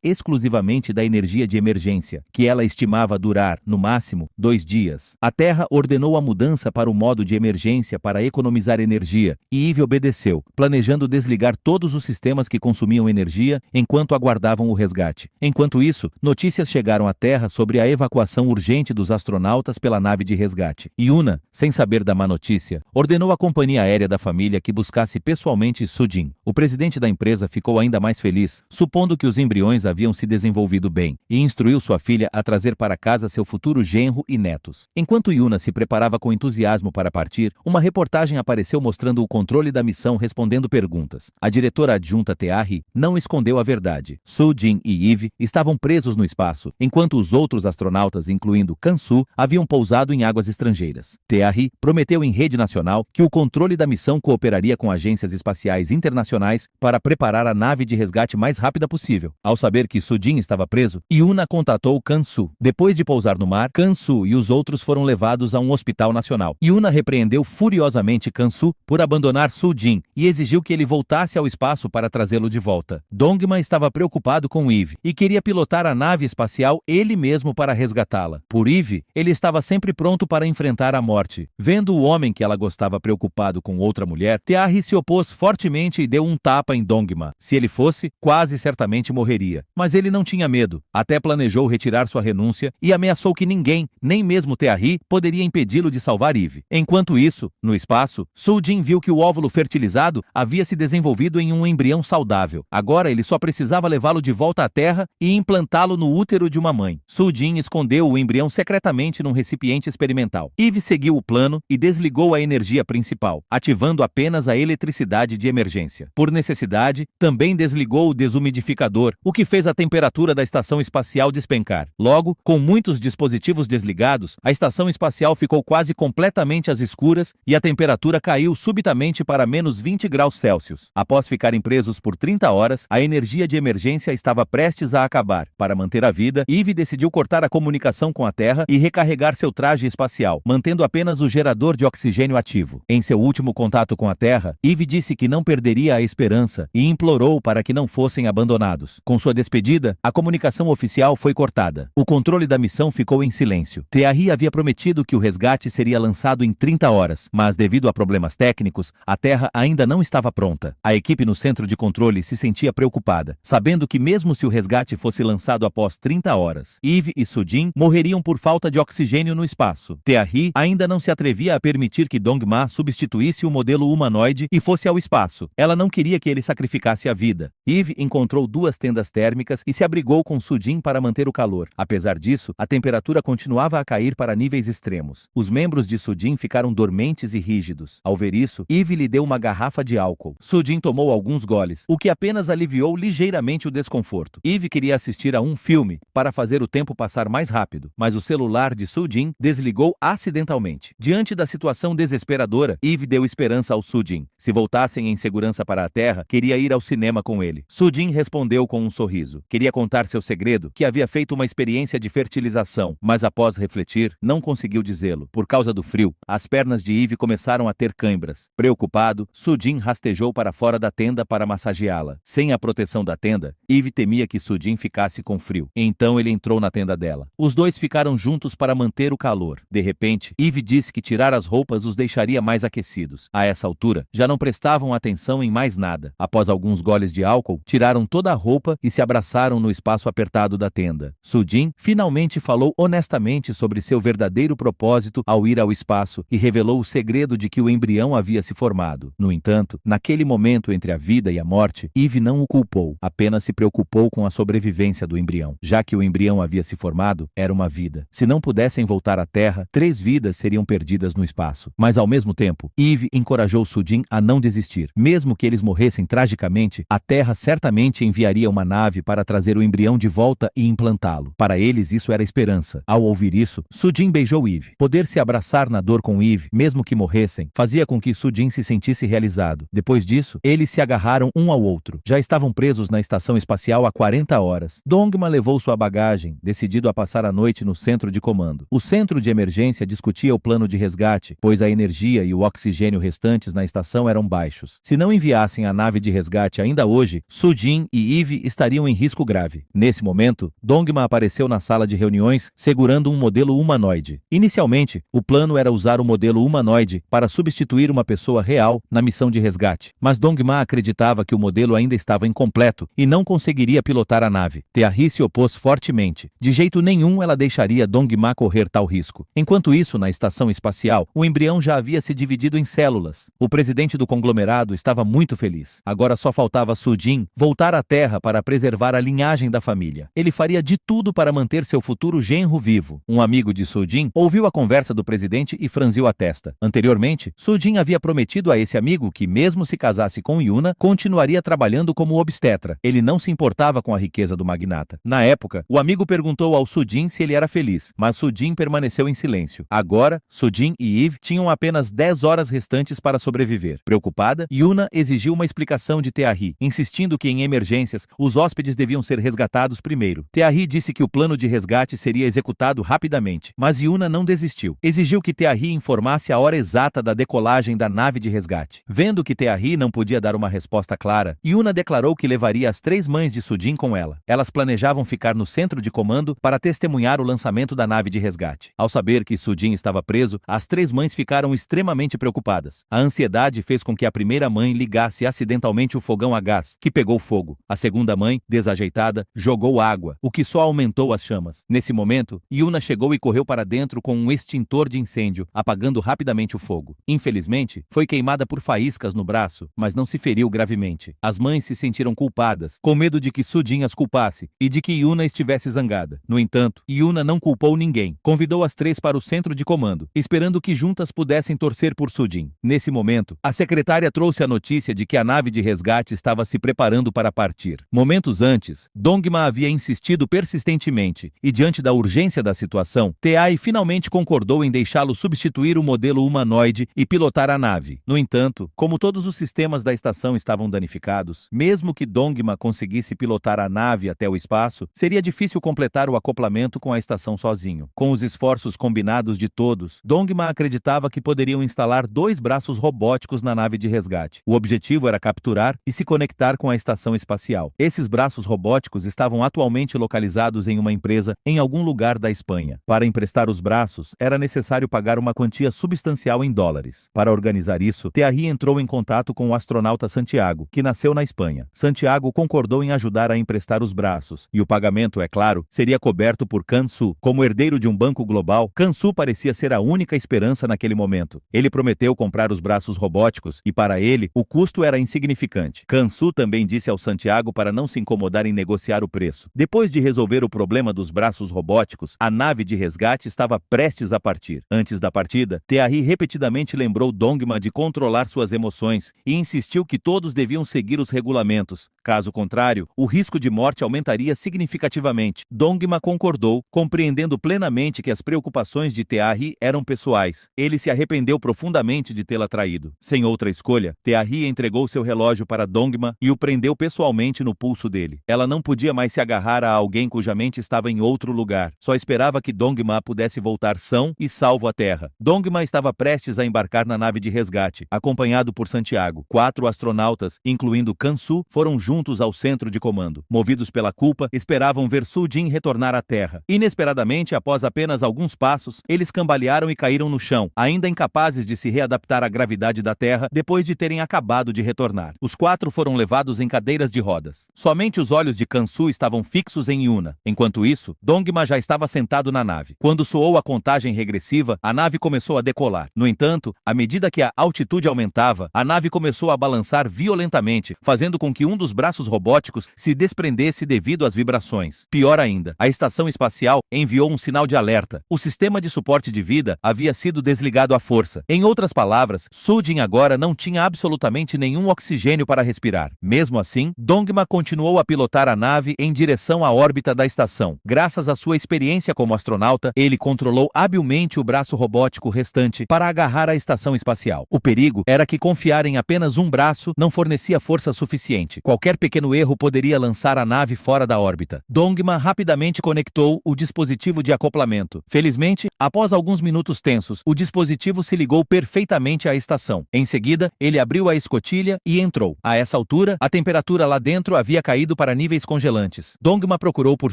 exclusivamente da energia de emergência, que ela estimava durar, no máximo, 2 dias. A Terra ordenou a mudança para o modo de emergência para economizar energia, e Eve obedeceu, planejando desligar todos os sistemas que consumiam energia enquanto aguardavam o resgate. Enquanto isso, notícias chegaram à Terra sobre a evacuação urgente dos astronautas pela nave de resgate. Yuna, sem saber da má notícia, ordenou à companhia aérea da família que buscasse pessoalmente Soo-jin. O presidente da empresa ficou ainda mais feliz, supondo que os embriões haviam se desenvolvido bem, e instruiu sua filha a trazer para casa seu futuro genro e netos. Enquanto Yuna se preparava com entusiasmo para partir, uma reportagem apareceu mostrando o controle da missão respondendo perguntas. A diretora adjunta Tae-hee não escondeu a verdade. Soo-jin e Eve estavam presos no espaço, enquanto os outros astronautas, incluindo Kan-su, haviam pousado em águas estrangeiras. Tae-hee prometeu em rede nacional que o controle da missão cooperaria com agências espaciais internacionais para preparar a nave de resgate mais rápida possível. Ao saber que Soo-jin estava preso, Yuna contatou Kan-su. Depois de pousar no mar, Kan-su e os outros foram levados a um hospital nacional. Yuna repreendeu furiosamente Kan-su por abandonar Soo-jin e exigiu que ele voltasse ao espaço para trazê-lo de volta. Dongma estava preocupado com Eve e queria pilotar a nave espacial ele mesmo para resgatá-la. Por Eve, ele estava sempre pronto para enfrentar a morte. Vendo o homem que ela gostava preocupado com outra mulher, Tae-hee se opôs fortemente e deu um tapa em Dongma. Se ele fosse, quase certamente morreria. Mas ele não tinha medo. Até planejou retirar sua renúncia e ameaçou que ninguém, nem mesmo Tae-hee, poderia impedi-lo de salvar Eve. Enquanto isso, no espaço, Soo-jin viu que o óvulo fertilizado havia se desenvolvido em um embrião saudável. Agora ele só precisava levá-lo de volta à Terra e implantá-lo no útero de uma mãe. Soo-jin escondeu o embrião secretamente num recipiente experimental. Eve seguiu o plano e desligou a energia principal, ativando apenas a eletricidade de emergência. Por necessidade, também desligou o desumidificador, o que fez a temperatura da estação espacial despencar. Logo, com muitos dispositivos desligados, a estação espacial ficou quase completamente às escuras e a temperatura caiu subitamente para menos 20 graus Celsius. Após ficarem presos por 30 horas, a energia de emergência estava prestes a acabar. Para manter a vida, Eve decidiu cortar a comunicação com a Terra e recarregar seu traje espacial, mantendo apenas o gerador de oxigênio ativo. Em seu último contato com a Terra, Eve disse que não perderia a esperança e implorou para que não fossem abandonados. Com sua despedida, a comunicação oficial foi cortada. O controle da missão ficou em silêncio. Tae-hee havia prometido que o resgate seria lançado em 30 horas, mas devido a problemas técnicos, a Terra ainda não estava pronta. A equipe no centro de controle se sentia preocupada, sabendo que mesmo se o resgate fosse lançado após 30 horas, Eve e Soo-jin morreriam por falta de oxigênio no espaço. Tae-hee ainda não se atrevia a permitir que Dongma substituísse o modelo humanoide e fosse ao espaço. Ela não queria que ele sacrificasse a vida. Eve encontrou 2 tendas térmicas e se abrigou com Soo-jin para manter o calor. Apesar disso, a temperatura continuava a cair para níveis extremos. Os membros de Soo-jin ficaram dormentes e rígidos. Ao ver isso, Eve lhe deu uma garrafa de álcool. Soo-jin tomou alguns goles, o que apenas aliviou ligeiramente o desconforto. Eve queria assistir a um filme para fazer o tempo passar mais rápido, mas o celular de Soo-jin desligou acidentalmente. Diante da situação desesperadora, Eve deu esperança ao Soo-jin. Se voltassem em segurança para a Terra, queria ir ao cinema com ele. Soo-jin respondeu com um sorriso. Queria contar seu segredo, que havia feito uma experiência de fertilização, mas após refletir, não conseguiu dizê-lo. Por causa do frio, as pernas de Eve começaram a ter câimbras. Preocupado, Soo-jin rastejou para fora da tenda para massageá-la. Sem a proteção da tenda, Eve temia que Soo-jin ficasse com frio. Então ele entrou na tenda dela. Os dois ficaram juntos para manter o calor. De repente, Eve disse que tirar as roupas os deixaria mais aquecidos. A essa altura, já não prestavam atenção em mais nada. Após alguns goles de álcool, tiraram toda a roupa e se abraçaram no espaço apertado da tenda. Soo-jin finalmente falou honestamente sobre seu verdadeiro propósito ao ir ao espaço e revelou o segredo de que o embrião havia se formado. No entanto, naquele momento entre a vida e a morte, Eve não o culpou, apenas se preocupou com a sobrevivência do embrião. Já que o embrião havia se formado, era uma vida. Se não pudessem voltar à Terra, 3 vidas seriam perdidas no espaço. Mas ao mesmo tempo, Eve encorajou Soo-jin a não desistir. Mesmo que eles morressem tragicamente, a Terra certamente enviaria uma nave para trazer o embrião de volta e implantá-lo. Para eles isso era esperança. Ao ouvir isso, Soo-jin beijou Eve. Poder se abraçar na dor com Eve, mesmo que morressem, fazia com que Soo-jin se sentisse realizado. Depois disso, eles se agarraram um ao outro. Já estavam presos na estação espacial há 40 horas. Dongma levou sua bagagem, decidido a passar a noite no centro de comando. O centro de emergência discutia o plano de resgate, pois a energia e o oxigênio restantes na estação eram baixos. Se não enviassem a nave de resgate ainda hoje, Soo-jin e Eve estariam em risco grave. Nesse momento, Dongma apareceu na sala de reuniões segurando um modelo humanoide. Inicialmente, o plano era usar o modelo humanoide para substituir uma pessoa real na missão de resgate, mas Dongma acreditava que o modelo ainda estava incompleto e não conseguiria pilotar a nave. Tae-hee se opôs fortemente. De jeito nenhum ela deixaria Dongma correr tal risco. Enquanto isso, na estação espacial, o embrião já havia havia se dividido em células. O presidente do conglomerado estava muito feliz. Agora só faltava Sujin voltar à Terra para preservar a linhagem da família. Ele faria de tudo para manter seu futuro genro vivo. Um amigo de Sujin ouviu a conversa do presidente e franziu a testa. Anteriormente, Sujin havia prometido a esse amigo que, mesmo se casasse com Yuna, continuaria trabalhando como obstetra. Ele não se importava com a riqueza do magnata. Na época, o amigo perguntou ao Sujin se ele era feliz, mas Sujin permaneceu em silêncio. Agora, Sujin e Eve tinham apenas 10 horas restantes para sobreviver. Preocupada, Yuna exigiu uma explicação de Taehi, insistindo que em emergências, os hóspedes deviam ser resgatados primeiro. Taehi disse que o plano de resgate seria executado rapidamente, mas Yuna não desistiu. Exigiu que Taehi informasse a hora exata da decolagem da nave de resgate. Vendo que Taehi não podia dar uma resposta clara, Yuna declarou que levaria as 3 mães de Sujin com ela. Elas planejavam ficar no centro de comando para testemunhar o lançamento da nave de resgate. Ao saber que Sujin estava preso, as 3 mães ficaram extremamente preocupadas. A ansiedade fez com que a primeira mãe ligasse acidentalmente o fogão a gás, que pegou fogo. A segunda mãe, desajeitada, jogou água, o que só aumentou as chamas. Nesse momento, Yuna chegou e correu para dentro com um extintor de incêndio, apagando rapidamente o fogo. Infelizmente, foi queimada por faíscas no braço, mas não se feriu gravemente. As mães se sentiram culpadas, com medo de que Sujin as culpasse e de que Yuna estivesse zangada. No entanto, Yuna não culpou ninguém. Convidou as 3 para o centro de comando, esperando que juntas pudessem torcer por Sujin. Nesse momento, a secretária trouxe a notícia de que a nave de resgate estava se preparando para partir. Momentos antes, Dongma havia insistido persistentemente e, diante da urgência da situação, Taehi finalmente concordou em deixá-lo substituir o modelo humanoide e pilotar a nave. No entanto, como todos os sistemas da estação estavam danificados, mesmo que Dongma conseguisse pilotar a nave até o espaço, seria difícil completar o acoplamento com a estação sozinho. Com os esforços combinados de todos, Dongma acreditava que poderiam instalar 2 braços robóticos na nave de resgate. O objetivo era capturar e se conectar com a estação espacial. Esses braços robóticos estavam atualmente localizados em uma empresa em algum lugar da Espanha. Para emprestar os braços, era necessário pagar uma quantia substancial em dólares. Para organizar isso, Taehi entrou em contato com o astronauta Santiago, que nasceu na Espanha. Santiago concordou em ajudar a emprestar os braços, e o pagamento, é claro, seria coberto por Kansu. Como herdeiro de um banco global, Kansu parecia ser a única esperança naquele momento. Ele prometeu comprar os braços robóticos e, para ele, o custo era insignificante. Kansu também disse ao Santiago para não se incomodar em negociar o preço. Depois de resolver o problema dos braços robóticos, a nave de resgate estava prestes a partir. Antes da partida, Taehi repetidamente lembrou Dongma de controlar suas emoções e insistiu que todos deviam seguir os regulamentos. Caso contrário, o risco de morte aumentaria significativamente. Dongma concordou, compreendendo plenamente que as preocupações de Taehi eram pessoais. Ele se arrependeu profundamente de tê-la traído. Sem outra escolha, Taehi entregou seu relógio para Dongma e o prendeu pessoalmente no pulso dele. Ela não podia mais se agarrar a alguém cuja mente estava em outro lugar. Só esperava que Dongma pudesse voltar são e salvo à Terra. Dongma estava prestes a embarcar na nave de resgate, acompanhado por Santiago. 4 astronautas, incluindo Kansu, foram juntos ao centro de comando. Movidos pela culpa, esperavam ver Sujin retornar à Terra. Inesperadamente, após apenas alguns passos, eles cambalearam e caíram no chão, ainda incapazes de se readaptar à gravidade da Terra depois de terem acabado de retornar. Os 4 foram levados em cadeiras de rodas. Somente os olhos de Kansu estavam fixos em Yuna. Enquanto isso, Dongma já estava sentado na nave. Quando soou a contagem regressiva, a nave começou a decolar. No entanto, à medida que a altitude aumentava, a nave começou a balançar violentamente, fazendo com que um dos braços robóticos se desprendesse devido às vibrações. Pior ainda, a estação espacial enviou um sinal de alerta. O sistema de suporte de vida havia sido desligado à força. Em outras palavras, Sujin agora não tinha absolutamente nenhum oxigênio para respirar. Mesmo assim, Dongma continuou a pilotar a nave em direção à órbita da estação. Graças à sua experiência como astronauta, ele controlou habilmente o braço robótico restante para agarrar a estação espacial. O perigo era que confiar em apenas um braço não fornecia força suficiente. Qualquer pequeno erro poderia lançar a nave fora da órbita. Dongma rapidamente conectou o dispositivo de acoplamento. Felizmente, após alguns minutos tensos, o dispositivo se ligou perfeitamente à estação. Em seguida, ele abriu a escotilha e entrou. A essa altura, a temperatura lá dentro havia caído para níveis congelantes. Dongma procurou por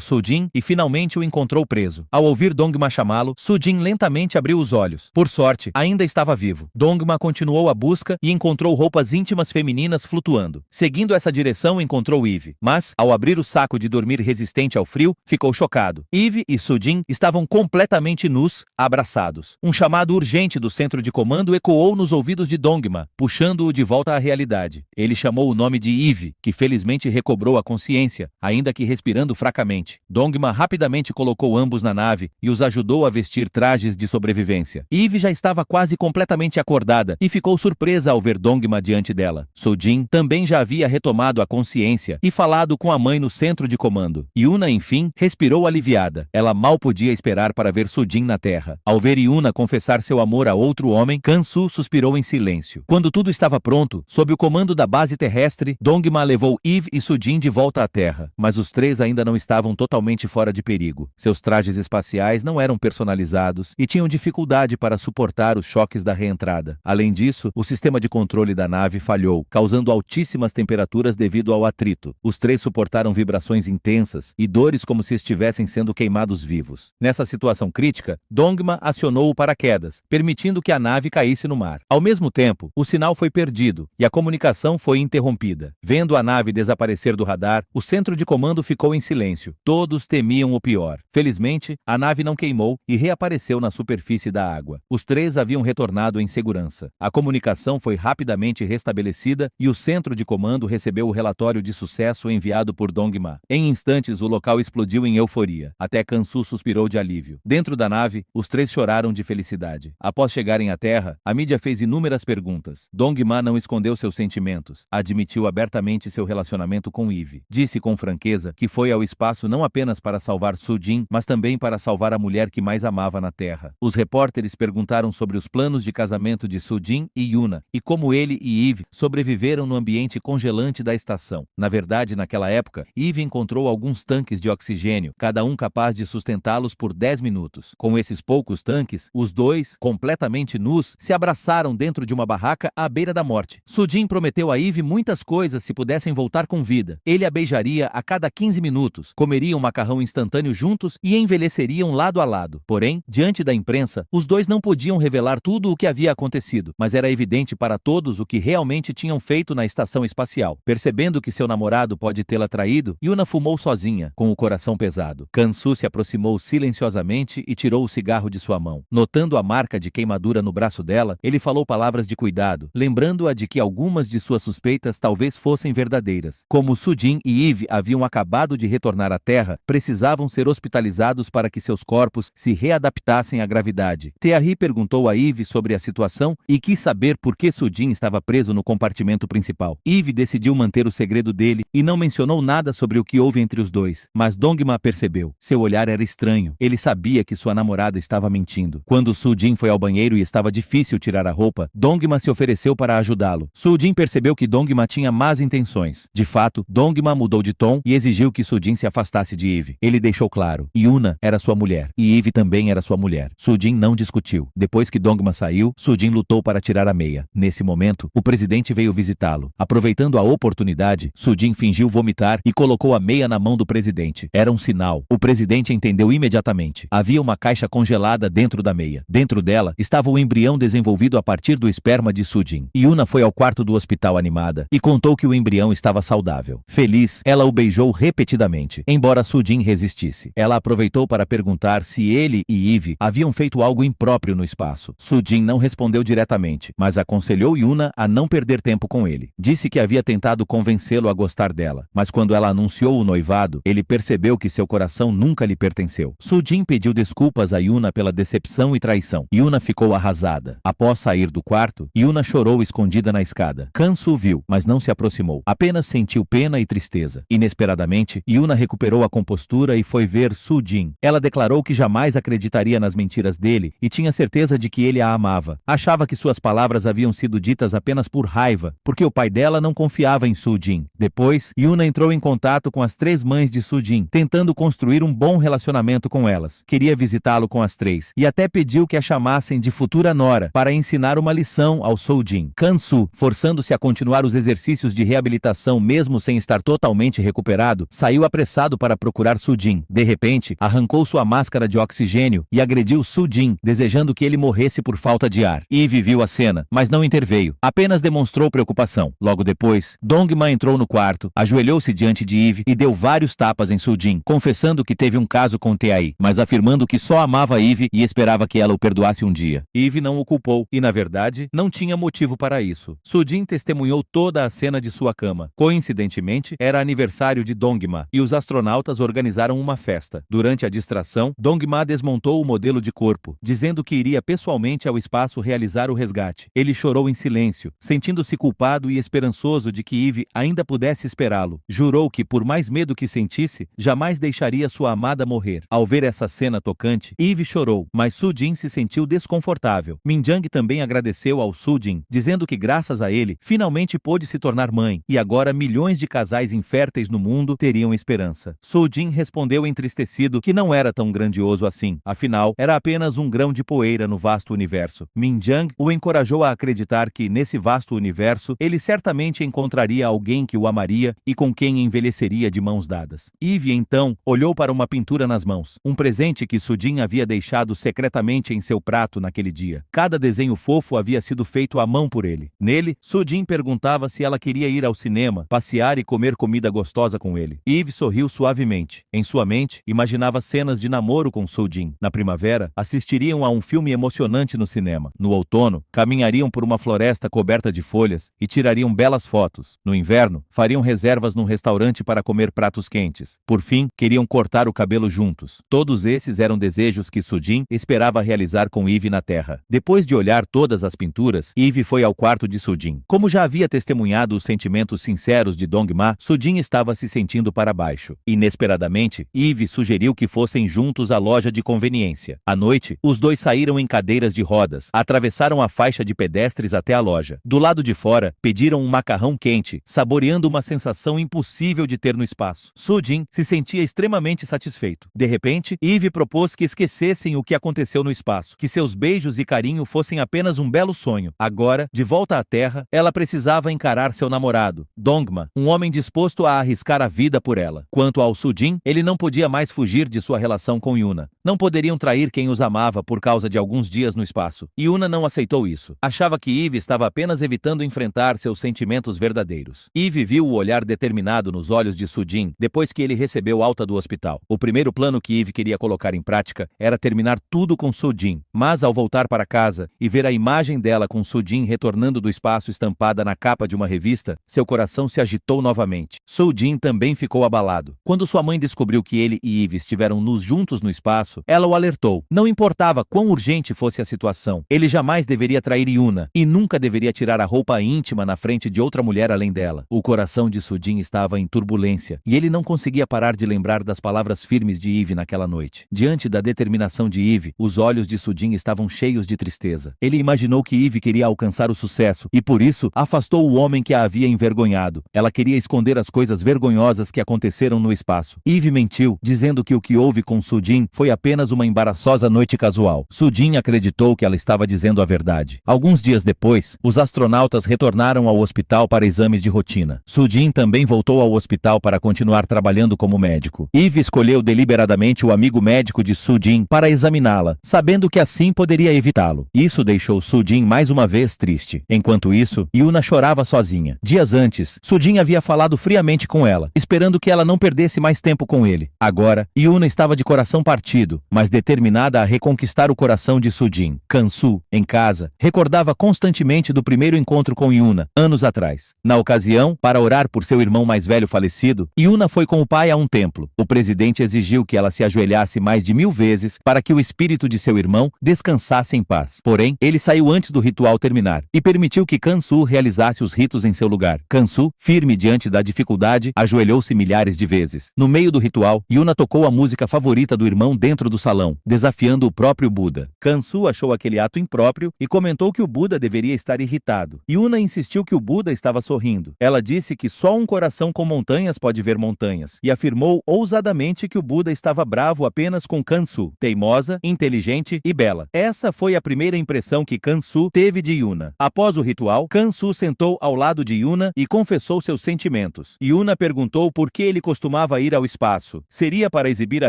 Sujin e finalmente o encontrou preso. Ao ouvir Dongma chamá-lo, Sujin lentamente abriu os olhos. Por sorte, ainda estava vivo. Dongma continuou a busca e encontrou roupas íntimas femininas flutuando. Seguindo essa direção, encontrou Eve, mas, ao abrir o saco de dormir resistente ao frio, ficou chocado. Eve e Sujin estavam completamente nus, abraçados. Um chamado urgente do centro centro de comando ecoou nos ouvidos de Dongma, puxando-o de volta à realidade. Ele chamou o nome de Eve, que felizmente recobrou a consciência, ainda que respirando fracamente. Dongma rapidamente colocou ambos na nave e os ajudou a vestir trajes de sobrevivência. Eve já estava quase completamente acordada e ficou surpresa ao ver Dongma diante dela. Soo-jin também já havia retomado a consciência e falado com a mãe no centro de comando. Yuna, enfim, respirou aliviada. Ela mal podia esperar para ver Soo-jin na Terra. Ao ver Yuna confessar seu amor a outro homem, Kan-su suspirou em silêncio. Quando tudo estava pronto, sob o comando da base terrestre, Dongma levou Eve e Soo-jin de volta à Terra. Mas os três ainda não estavam totalmente fora de perigo. Seus trajes espaciais não eram personalizados e tinham dificuldade para suportar os choques da reentrada. Além disso, o sistema de controle da nave falhou, causando altíssimas temperaturas devido ao atrito. Os três suportaram vibrações intensas e dores como se estivessem sendo queimados vivos. Nessa situação crítica, Dongma acionou o paraquedas, permitindo que a nave caísse no mar. Ao mesmo tempo, o sinal foi perdido e a comunicação foi interrompida. Vendo a nave desaparecer do radar, o centro de comando ficou em silêncio. Todos temiam o pior. Felizmente, a nave não queimou e reapareceu na superfície da água. Os três haviam retornado em segurança. A comunicação foi rapidamente restabelecida e o centro de comando recebeu o relatório de sucesso enviado por Dongma. Em instantes, o local explodiu em euforia. Até Kan-su suspirou de alívio. Dentro da nave, os três choraram de felicidade. Após chegarem à Terra, a mídia fez inúmeras perguntas. Dongma não escondeu seus sentimentos. Admitiu abertamente seu relacionamento com Eve. Disse com franqueza que foi ao espaço não apenas para salvar Soo-jin, mas também para salvar a mulher que mais amava na Terra. Os repórteres perguntaram sobre os planos de casamento de Soo-jin e Yuna, e como ele e Eve sobreviveram no ambiente congelante da estação. Na verdade, naquela época, Eve encontrou alguns tanques de oxigênio, cada um capaz de sustentá-los por 10 minutos. Com esses poucos tanques, os dois, completamente nus, se abraçaram dentro de uma barraca à beira da morte. Soo-jin prometeu a Eve muitas coisas se pudessem voltar com vida. Ele a beijaria a cada 15 minutos, comeriam macarrão instantâneo juntos e envelheceriam lado a lado. Porém, diante da imprensa, os dois não podiam revelar tudo o que havia acontecido, mas era evidente para todos o que realmente tinham feito na estação espacial. Percebendo que seu namorado pode tê-la traído, Yuna fumou sozinha, com o coração pesado. Kan-su se aproximou silenciosamente e tirou o cigarro de sua mão. Notando a marca de queimadura no braço dela, ele falou palavras de cuidado, lembrando-a de que algumas de suas suspeitas talvez fossem verdadeiras. Como Soo-jin e Eve haviam acabado de retornar à Terra, precisavam ser hospitalizados para que seus corpos se readaptassem à gravidade. Tae-ri perguntou a Eve sobre a situação e quis saber por que Soo-jin estava preso no compartimento principal. Eve decidiu manter o segredo dele e não mencionou nada sobre o que houve entre os dois. Mas Dongma percebeu. Seu olhar era estranho. Ele sabia que sua namorada estava mentindo. Quando Soo-jin foi ao banheiro e estava difícil tirar a roupa, Dongma se ofereceu para ajudá-lo. Soo-jin percebeu que Dongma tinha más intenções. De fato, Dongma mudou de tom e exigiu que Soo-jin se afastasse de Eve. Ele deixou claro. Yuna era sua mulher e Eve também era sua mulher. Soo-jin não discutiu. Depois que Dongma saiu, Soo-jin lutou para tirar a meia. Nesse momento, o presidente veio visitá-lo. Aproveitando a oportunidade, Soo-jin fingiu vomitar e colocou a meia na mão do presidente. Era um sinal. O presidente entendeu imediatamente. Havia uma caixa congelada dentro da meia. Dentro dela estava o embrião desenvolvido a partir do esperma de Soo-jin. Yuna foi ao quarto do hospital animada e contou que o embrião estava saudável. Feliz, ela o beijou repetidamente, embora Soo-jin resistisse. Ela aproveitou para perguntar se ele e Eve haviam feito algo impróprio no espaço. Soo-jin não respondeu diretamente, mas aconselhou Yuna a não perder tempo com ele. Disse que havia tentado convencê-lo a gostar dela, mas quando ela anunciou o noivado, ele percebeu que seu coração nunca lhe pertenceu. Soo-jin pediu desculpas a Yuna pela decepção e traição. Yuna ficou arrasada. Após sair do quarto, Yuna chorou escondida na escada. Kan-su viu, mas não se aproximou. Apenas sentiu pena e tristeza. Inesperadamente, Yuna recuperou a compostura e foi ver Soo-jin. Ela declarou que jamais acreditaria nas mentiras dele e tinha certeza de que ele a amava. Achava que suas palavras haviam sido ditas apenas por raiva, porque o pai dela não confiava em Soo-jin. Depois, Yuna entrou em contato com as três mães de Soo-jin, tentando construir um bom relacionamento com elas. Queria visitá-lo com as três, e até pediu que a chamassem de futura nora, para ensinar uma lição ao Soo-jin. Kan-su, forçando-se a continuar os exercícios de reabilitação mesmo sem estar totalmente recuperado, saiu apressado para procurar Soo-jin. De repente, arrancou sua máscara de oxigênio e agrediu Soo-jin, desejando que ele morresse por falta de ar. Eve viu a cena, mas não interveio, apenas demonstrou preocupação. Logo depois, Dongma entrou no quarto, ajoelhou-se diante de Eve e deu vários tapas em Soo-jin, confessando que teve um caso com Tae-ri, mas afirmando que só amava Eve e esperava que ela o perdoasse um dia. Eve não o culpou e, na verdade, não tinha motivo para isso. Soo-jin testemunhou toda a cena de sua cama. Coincidentemente, era aniversário de Dong-ma e os astronautas organizaram uma festa. Durante a distração, Dong-ma desmontou o modelo de corpo, dizendo que iria pessoalmente ao espaço realizar o resgate. Ele chorou em silêncio, sentindo-se culpado e esperançoso de que Eve ainda pudesse esperá-lo. Jurou que, por mais medo que sentisse, jamais deixaria sua amada morrer. Ao ver essa cena tocante, Eve chorou, mas Soo-jin se sentiu desconfortável. Min-jang também agradeceu ao Soo-jin, dizendo que graças a ele, finalmente pôde se tornar mãe, e agora milhões de casais inférteis no mundo teriam esperança. Soo-jin respondeu entristecido que não era tão grandioso assim, afinal, era apenas um grão de poeira no vasto universo. Min-jang o encorajou a acreditar que, nesse vasto universo, ele certamente encontraria alguém que o amaria e com quem envelheceria de mãos dadas. Eve, então, olhou para uma pintura nas mãos, um presente que Soo-jin havia deixado secretamente em seu prato naquele dia. Cada desenho fofo havia sido feito à mão por ele. Nele, Soo-jin perguntava se ela queria ir ao cinema, passear e comer comida gostosa com ele. Eve sorriu suavemente. Em sua mente, imaginava cenas de namoro com Soo-jin. Na primavera, assistiriam a um filme emocionante no cinema. No outono, caminhariam por uma floresta coberta de folhas e tirariam belas fotos. No inverno, fariam reservas num restaurante para comer pratos quentes. Por fim, queriam cortar o cabelo juntos. Todos esses eram desejos que Soo-jin esperava realizar com Eve na Terra. Depois de olhar todas as pinturas, Eve foi ao quarto de Soo-jin. Como já havia testemunhado os sentimentos sinceros de Dong-ma, Soo-jin estava se sentindo para baixo. Inesperadamente, Eve sugeriu que fossem juntos à loja de conveniência. À noite, os dois saíram em cadeiras de rodas, atravessaram a faixa de pedestres até a loja. Do lado de fora, pediram um macarrão quente, saboreando uma sensação impossível de ter no espaço. Soo-jin se sentia extremamente satisfeito. De repente, Eve propôs que esquecessem o que aconteceu no espaço, que seus beijos e carinho fossem apenas um belo sonho. Agora, de volta à Terra, ela precisava encarar seu namorado, Dong-ma, um homem disposto a arriscar a vida por ela. Quanto ao Soo-jin, ele não podia mais fugir de sua relação com Yuna. Não poderiam trair quem os amava por causa de alguns dias no espaço. Yuna não aceitou isso. Achava que Eve estava apenas evitando enfrentar seus sentimentos verdadeiros. Eve viu o olhar determinado nos olhos de Soo-jin depois que ele recebeu alta do hospital. O primeiro plano que Eve queria colocar em prática era terminar tudo com Soo-jin, mas ao voltar para casa e ver a imagem dela com Soo-jin retornando do espaço estampada na capa de uma revista, seu coração se agitou novamente. Soo-jin também ficou abalado. Quando sua mãe descobriu que ele e Eve estiveram nus juntos no espaço, ela o alertou. Não importava quão urgente fosse a situação, ele jamais deveria trair Yuna e nunca deveria tirar a roupa íntima na frente de outra mulher além dela. O coração de Soo-jin estava em turbulência e ele não conseguia parar de lembrar das palavras firmes de Eve naquela noite. Diante da determinação de Eve, os olhos de Soo-jin estavam cheios de tristeza. Ele imaginou que Eve queria alcançar o sucesso e por isso afastou o homem que a havia envergonhado. Ela queria esconder as coisas vergonhosas que aconteceram no espaço. Eve mentiu, dizendo que o que houve com Soo-jin foi apenas uma embaraçosa noite casual. Soo-jin acreditou que ela estava dizendo a verdade. Alguns dias depois, os astronautas retornaram ao hospital para exames de rotina. Soo-jin também voltou ao hospital para continuar trabalhando como médico. Eve escolheu deliberadamente o amigo médico de Soo-jin para examiná-la, sabendo que assim poderia evitá-lo. Isso deixou Soo-jin mais uma vez triste. Enquanto isso, Yuna chorava sozinha. Dias antes, Soo-jin havia falado friamente com ela, esperando que ela não perdesse mais tempo com ele. Agora, Yuna estava de coração partido, mas determinada a reconquistar o coração de Soo-jin. Kan-soo, em casa, recordava constantemente do primeiro encontro com Yuna, anos atrás. Na ocasião, para orar por seu irmão mais velho falecido, Yuna foi com o pai a um templo. O presidente exigiu que ela se ajoelhasse mais de 1000 vezes para que o espírito de seu irmão descansasse em paz. Porém, ele saiu antes do ritual terminar e permitiu que Kan-soo realizasse os ritos em seu lugar. Kan-soo, firme diante da dificuldade, ajoelhou-se milhares de vezes. No meio do ritual, Yuna tocou a música favorita do irmão dentro do salão, desafiando o próprio Buda. Kan-soo achou aquele ato impróprio e comentou que o Buda deveria estar irritado. Yuna insistiu que o Buda estava sorrindo. Ela disse que só um coração com montanhas pode ver montanhas e afirmou ousadamente que o Buda estava bravo apenas com Kan-soo, teimosa, inteligente e bela. Essa foi a primeira impressão que Kan-soo teve de Yuna. Após o ritual, Kan-soo sentou ao lado de Yuna e confessou seus sentimentos. Yuna perguntou por que ele costumava ir ao espaço. Seria para exibir a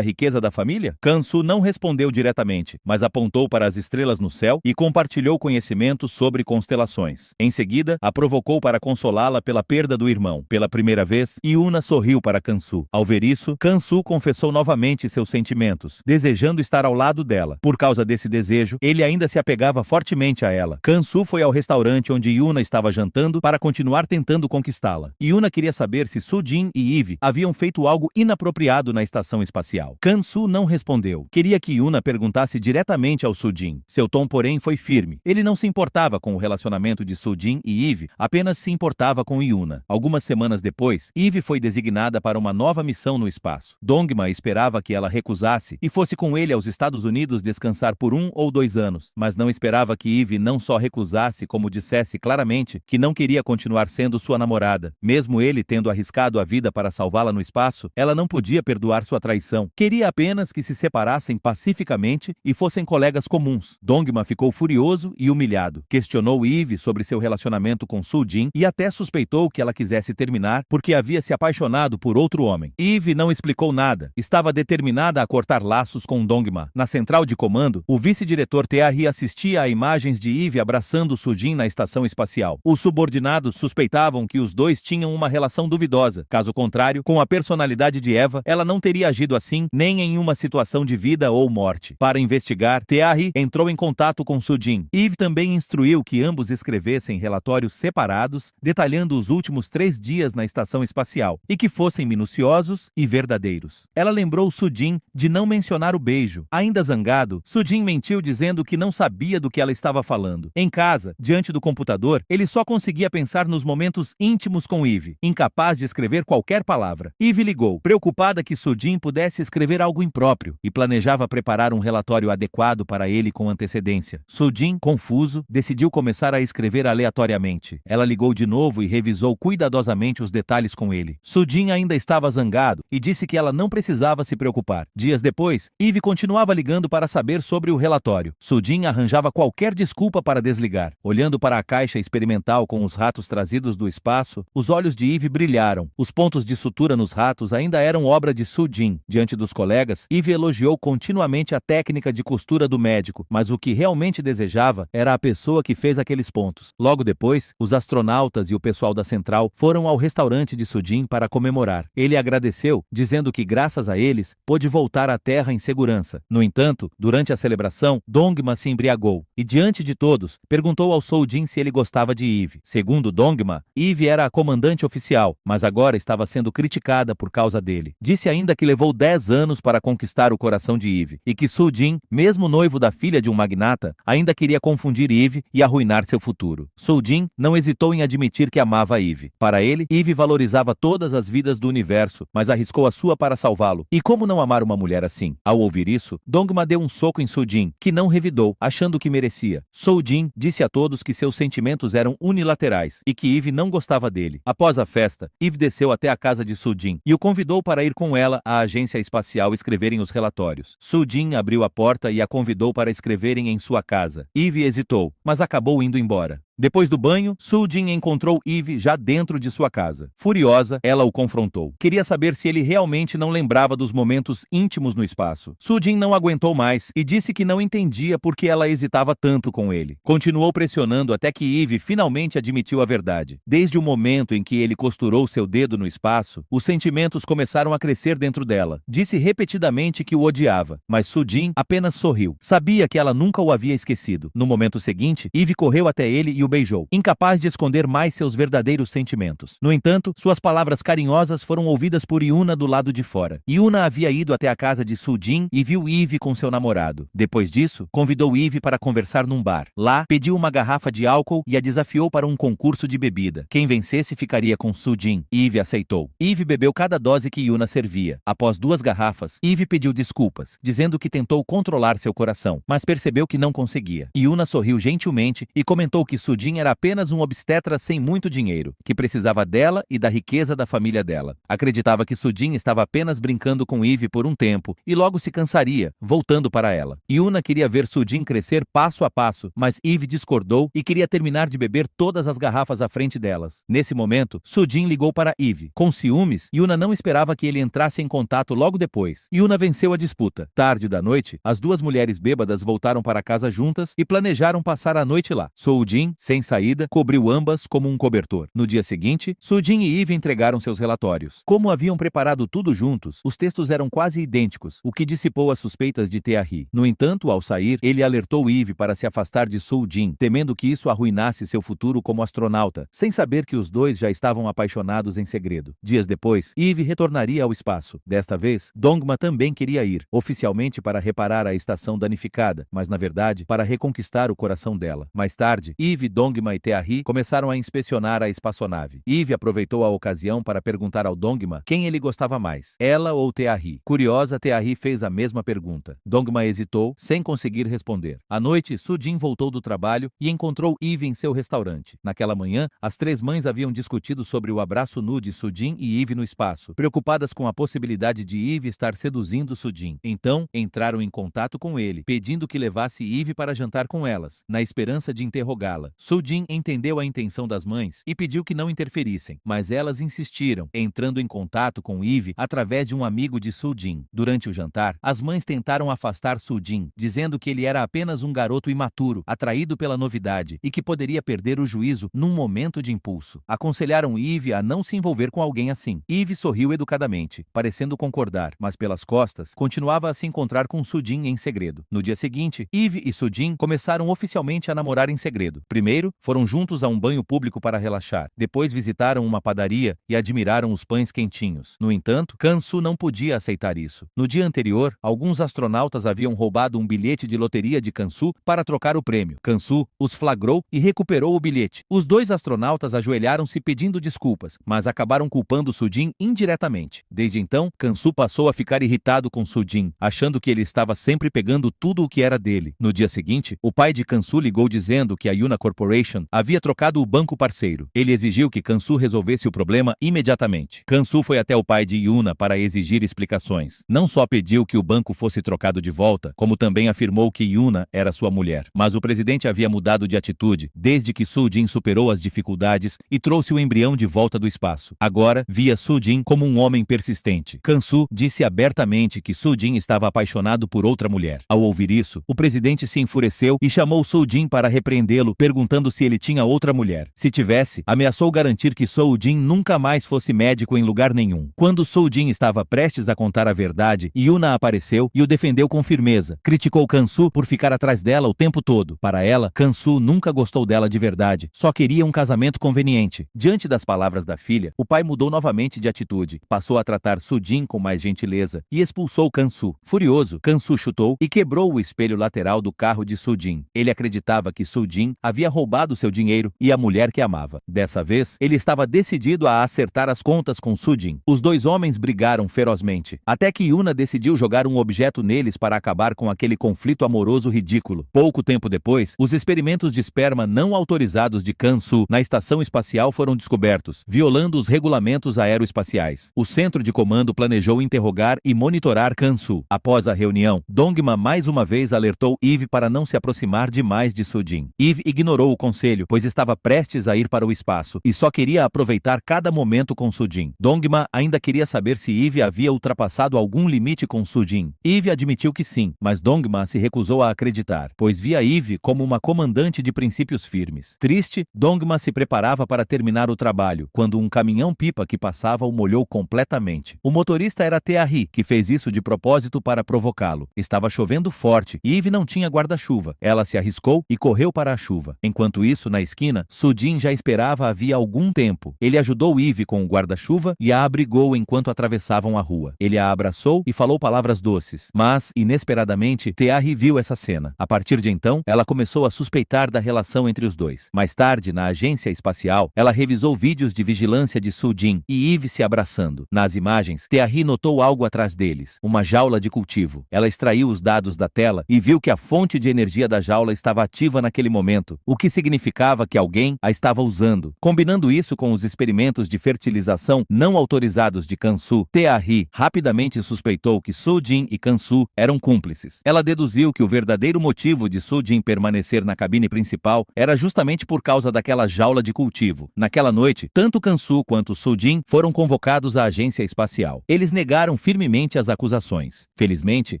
riqueza da família? Kan-soo não respondeu diretamente, mas apontou para as estrelas no céu e compartilhou conhecimentos sobre constelações. Em seguida, a provocou para consolá-la pela perda do irmão. Pela primeira vez, Yuna sorriu para Kan-soo. Ao ver isso, Kan-soo confessou novamente seus sentimentos, desejando estar ao lado dela. Por causa desse desejo, ele ele ainda se apegava fortemente a ela. Kan-su foi ao restaurante onde Yuna estava jantando para continuar tentando conquistá-la. Yuna queria saber se Soo-jin e Eve haviam feito algo inapropriado na estação espacial. Kan-su não respondeu. Queria que Yuna perguntasse diretamente ao Soo-jin. Seu tom, porém, foi firme. Ele não se importava com o relacionamento de Soo-jin e Eve, apenas se importava com Yuna. Algumas semanas depois, Eve foi designada para uma nova missão no espaço. Dongma esperava que ela recusasse e fosse com ele aos Estados Unidos descansar por 1 ou 2 anos, mas não esperava que Eve não só recusasse, como dissesse claramente que não queria continuar sendo sua namorada. Mesmo ele tendo arriscado a vida para salvá-la no espaço, ela não podia perdoar sua traição. Queria apenas que se separassem pacificamente e fossem colegas comuns. Dongma ficou furioso e humilhado. Questionou Eve sobre seu relacionamento com Soo-jin e até suspeitou que ela quisesse terminar porque havia se apaixonado por outro homem. Eve não explicou nada. Estava determinada a cortar laços com Dongma. Na central de comando, o vice-diretor Tae-ri assistia a imagens de Eve abraçando Soo-jin na estação espacial. Os subordinados suspeitavam que os dois tinham uma relação duvidosa. Caso contrário, com a personalidade de Eva, ela não teria agido assim nem em uma situação de vida ou morte. Para investigar, Tae-ri entrou em contato com Soo-jin. Eve também instruiu que ambos escrevessem relatórios separados, detalhando os últimos 3 dias na estação espacial, e que fossem minuciosos e verdadeiros. Ela lembrou Soo-jin de não mencionar o beijo. Ainda zangado, Soo-jin mentiu dizendo que não sabia do que ela estava falando. Em casa, diante do computador, ele só conseguia pensar nos momentos íntimos com Eve, incapaz de escrever qualquer palavra. Eve ligou, preocupada que Soo-jin pudesse escrever algo impróprio, e planejava preparar um relatório adequado para ele com antecedência. Soo-jin, confuso, decidiu começar a escrever aleatoriamente. Ela ligou de novo e revisou cuidadosamente os detalhes com ele. Soo-jin ainda estava zangado e disse que ela não precisava se preocupar. Dias depois, Eve continuava ligando para saber sobre o relatório. Soo-jin arranjava qualquer desculpa para desligar. Olhando para a caixa experimental com os ratos trazidos do espaço, os olhos de Eve brilharam. Os pontos de sutura nos ratos ainda eram obra de Soo-jin. Diante dos colegas, Eve elogiou continuamente a técnica de costura do médico, mas o que realmente desejava era a pessoa que fez aqueles pontos. Logo depois, os astronautas e o pessoal da central foram ao restaurante de Soo-jin para comemorar. Ele agradeceu, dizendo que graças a eles, pôde voltar à Terra em segurança. No entanto, durante a celebração, Dongma se embriagou e, diante de todos, perguntou ao Soo-jin se ele gostava de Eve. Segundo Dongma, Eve era a comandante oficial, mas agora estava sendo criticada por causa dele. Disse ainda que levou 10 anos para conquistar o coração de Eve e que Soo-jin, mesmo noivo da filha de um magnata, ainda queria confundir Eve e arruinar seu futuro. Soo-jin não hesitou em admitir que amava Eve. Para ele, Eve valorizava todas as vidas do universo, mas arriscou a sua para salvá-lo. E como não amar uma mulher assim? Ao ouvir isso, Dongma deu um soco em Soo-jin, que não revidou, achando que merecia. Soo-jin disse a todos que seus sentimentos eram unilaterais e que Eve não gostava dele. Após a festa, Eve desceu até a casa de Soo-jin e o convidou para ir com ela à agência espacial escreverem os relatórios. Soo-jin abriu a porta e a convidou para escreverem em sua casa. Eve hesitou, mas acabou indo embora. Depois do banho, Soo-jin encontrou Eve já dentro de sua casa. Furiosa, ela o confrontou. Queria saber se ele realmente não lembrava dos momentos íntimos no espaço. Soo-jin não aguentou mais e disse que não entendia por que ela hesitava tanto com ele. Continuou pressionando até que Eve finalmente admitiu a verdade. Desde o momento em que ele costurou seu dedo no espaço, os sentimentos começaram a crescer dentro dela. Disse repetidamente que o odiava, mas Soo-jin apenas sorriu. Sabia que ela nunca o havia esquecido. No momento seguinte, Eve correu até ele e o beijou, incapaz de esconder mais seus verdadeiros sentimentos. No entanto, suas palavras carinhosas foram ouvidas por Yuna do lado de fora. Yuna havia ido até a casa de Soo-jin e viu Eve com seu namorado. Depois disso, convidou Eve para conversar num bar. Lá, pediu uma garrafa de álcool e a desafiou para um concurso de bebida. Quem vencesse ficaria com Soo-jin. Eve aceitou. Eve bebeu cada dose que Yuna servia. Após 2 garrafas, Eve pediu desculpas, dizendo que tentou controlar seu coração, mas percebeu que não conseguia. Yuna sorriu gentilmente e comentou que Soo-jin era apenas um obstetra sem muito dinheiro, que precisava dela e da riqueza da família dela. Acreditava que Soo-jin estava apenas brincando com Eve por um tempo e logo se cansaria, voltando para ela. Yuna queria ver Soo-jin crescer passo a passo, mas Eve discordou e queria terminar de beber todas as garrafas à frente delas. Nesse momento, Soo-jin ligou para Eve. Com ciúmes, Yuna não esperava que ele entrasse em contato logo depois. Yuna venceu a disputa. Tarde da noite, as 2 mulheres bêbadas voltaram para casa juntas e planejaram passar a noite lá. Soo-jin sem saída, cobriu ambas como um cobertor. No dia seguinte, Soo-jin e Eve entregaram seus relatórios. Como haviam preparado tudo juntos, os textos eram quase idênticos, o que dissipou as suspeitas de Tae-hee. No entanto, ao sair, ele alertou Eve para se afastar de Soo-jin, temendo que isso arruinasse seu futuro como astronauta, sem saber que os dois já estavam apaixonados em segredo. Dias depois, Eve retornaria ao espaço. Desta vez, Dongma também queria ir, oficialmente para reparar a estação danificada, mas na verdade, para reconquistar o coração dela. Mais tarde, Eve, Dongma e Tae-hee começaram a inspecionar a espaçonave. Eve aproveitou a ocasião para perguntar ao Dongma quem ele gostava mais, ela ou Tae-hee. Curiosa, Tae-hee fez a mesma pergunta. Dongma hesitou, sem conseguir responder. À noite, Soo-jin voltou do trabalho e encontrou Eve em seu restaurante. Naquela manhã, as três mães haviam discutido sobre o abraço nu de Soo-jin e Eve no espaço, preocupadas com a possibilidade de Eve estar seduzindo Soo-jin. Então, entraram em contato com ele, pedindo que levasse Eve para jantar com elas, na esperança de interrogá-la. Soo-jin entendeu a intenção das mães e pediu que não interferissem, mas elas insistiram, entrando em contato com Eve através de um amigo de Soo-jin. Durante o jantar, as mães tentaram afastar Soo-jin, dizendo que ele era apenas um garoto imaturo, atraído pela novidade e que poderia perder o juízo num momento de impulso. Aconselharam Eve a não se envolver com alguém assim. Eve sorriu educadamente, parecendo concordar, mas pelas costas continuava a se encontrar com Soo-jin em segredo. No dia seguinte, Eve e Soo-jin começaram oficialmente a namorar em segredo. Primeiro, foram juntos a um banho público para relaxar. Depois visitaram uma padaria e admiraram os pães quentinhos. No entanto, Kan-soo não podia aceitar isso. No dia anterior, alguns astronautas haviam roubado um bilhete de loteria de Kan-soo para trocar o prêmio. Kan-soo os flagrou e recuperou o bilhete. Os dois astronautas ajoelharam-se pedindo desculpas, mas acabaram culpando Soo-jin indiretamente. Desde então, Kan-soo passou a ficar irritado com Soo-jin, achando que ele estava sempre pegando tudo o que era dele. No dia seguinte, o pai de Kan-soo ligou dizendo que a Yuna Corporation havia trocado o banco parceiro. Ele exigiu que Kan-soo resolvesse o problema imediatamente. Kan-soo foi até o pai de Yuna para exigir explicações. Não só pediu que o banco fosse trocado de volta, como também afirmou que Yuna era sua mulher. Mas o presidente havia mudado de atitude desde que Soo-jin superou as dificuldades e trouxe o embrião de volta do espaço. Agora, via Soo-jin como um homem persistente. Kan-soo disse abertamente que Soo-jin estava apaixonado por outra mulher. Ao ouvir isso, o presidente se enfureceu e chamou Soo-jin para repreendê-lo, perguntando se ele tinha outra mulher. Se tivesse, ameaçou garantir que Soo-jin nunca mais fosse médico em lugar nenhum. Quando Soo-jin estava prestes a contar a verdade, Yuna apareceu e o defendeu com firmeza. Criticou Kan-soo por ficar atrás dela o tempo todo. Para ela, Kan-soo nunca gostou dela de verdade, só queria um casamento conveniente. Diante das palavras da filha, o pai mudou novamente de atitude, passou a tratar Soo-jin com mais gentileza e expulsou Kan-soo. Furioso, Kan-soo chutou e quebrou o espelho lateral do carro de Soo-jin. Ele acreditava que Soo-jin havia roubado seu dinheiro e a mulher que amava. Dessa vez, ele estava decidido a acertar as contas com Soo-jin. Os dois homens brigaram ferozmente, até que Yuna decidiu jogar um objeto neles para acabar com aquele conflito amoroso ridículo. Pouco tempo depois, os experimentos de esperma não autorizados de Kan-soo na estação espacial foram descobertos, violando os regulamentos aeroespaciais. O centro de comando planejou interrogar e monitorar Kan-soo. Após a reunião, Dongma mais uma vez alertou Eve para não se aproximar demais de Soo-jin. Eve ignorou o conselho, pois estava prestes a ir para o espaço e só queria aproveitar cada momento com Soo-jin. Dongma ainda queria saber se Eve havia ultrapassado algum limite com Soo-jin. Eve admitiu que sim, mas Dongma se recusou a acreditar, pois via Eve como uma comandante de princípios firmes. Triste, Dongma se preparava para terminar o trabalho, quando um caminhão-pipa que passava o molhou completamente. O motorista era Tae-hee, que fez isso de propósito para provocá-lo. Estava chovendo forte e Eve não tinha guarda-chuva. Ela se arriscou e correu para a chuva. Enquanto isso, na esquina, Soo-jin já esperava havia algum tempo. Ele ajudou Eve com o guarda-chuva e a abrigou enquanto atravessavam a rua. Ele a abraçou e falou palavras doces, mas, inesperadamente, Tae-hee viu essa cena. A partir de então, ela começou a suspeitar da relação entre os dois. Mais tarde, na agência espacial, ela revisou vídeos de vigilância de Soo-jin e Eve se abraçando. Nas imagens, Tae-hee notou algo atrás deles, uma jaula de cultivo. Ela extraiu os dados da tela e viu que a fonte de energia da jaula estava ativa naquele momento, o que significava que alguém a estava usando. Combinando isso com os experimentos de fertilização não autorizados de Kan-soo, Tae-hee rapidamente suspeitou que Soo-jin e Kan-soo eram cúmplices. Ela deduziu que o verdadeiro motivo de Soo-jin permanecer na cabine principal era justamente por causa daquela jaula de cultivo. Naquela noite, tanto Kan-soo quanto Soo-jin foram convocados à agência espacial. Eles negaram firmemente as acusações. Felizmente,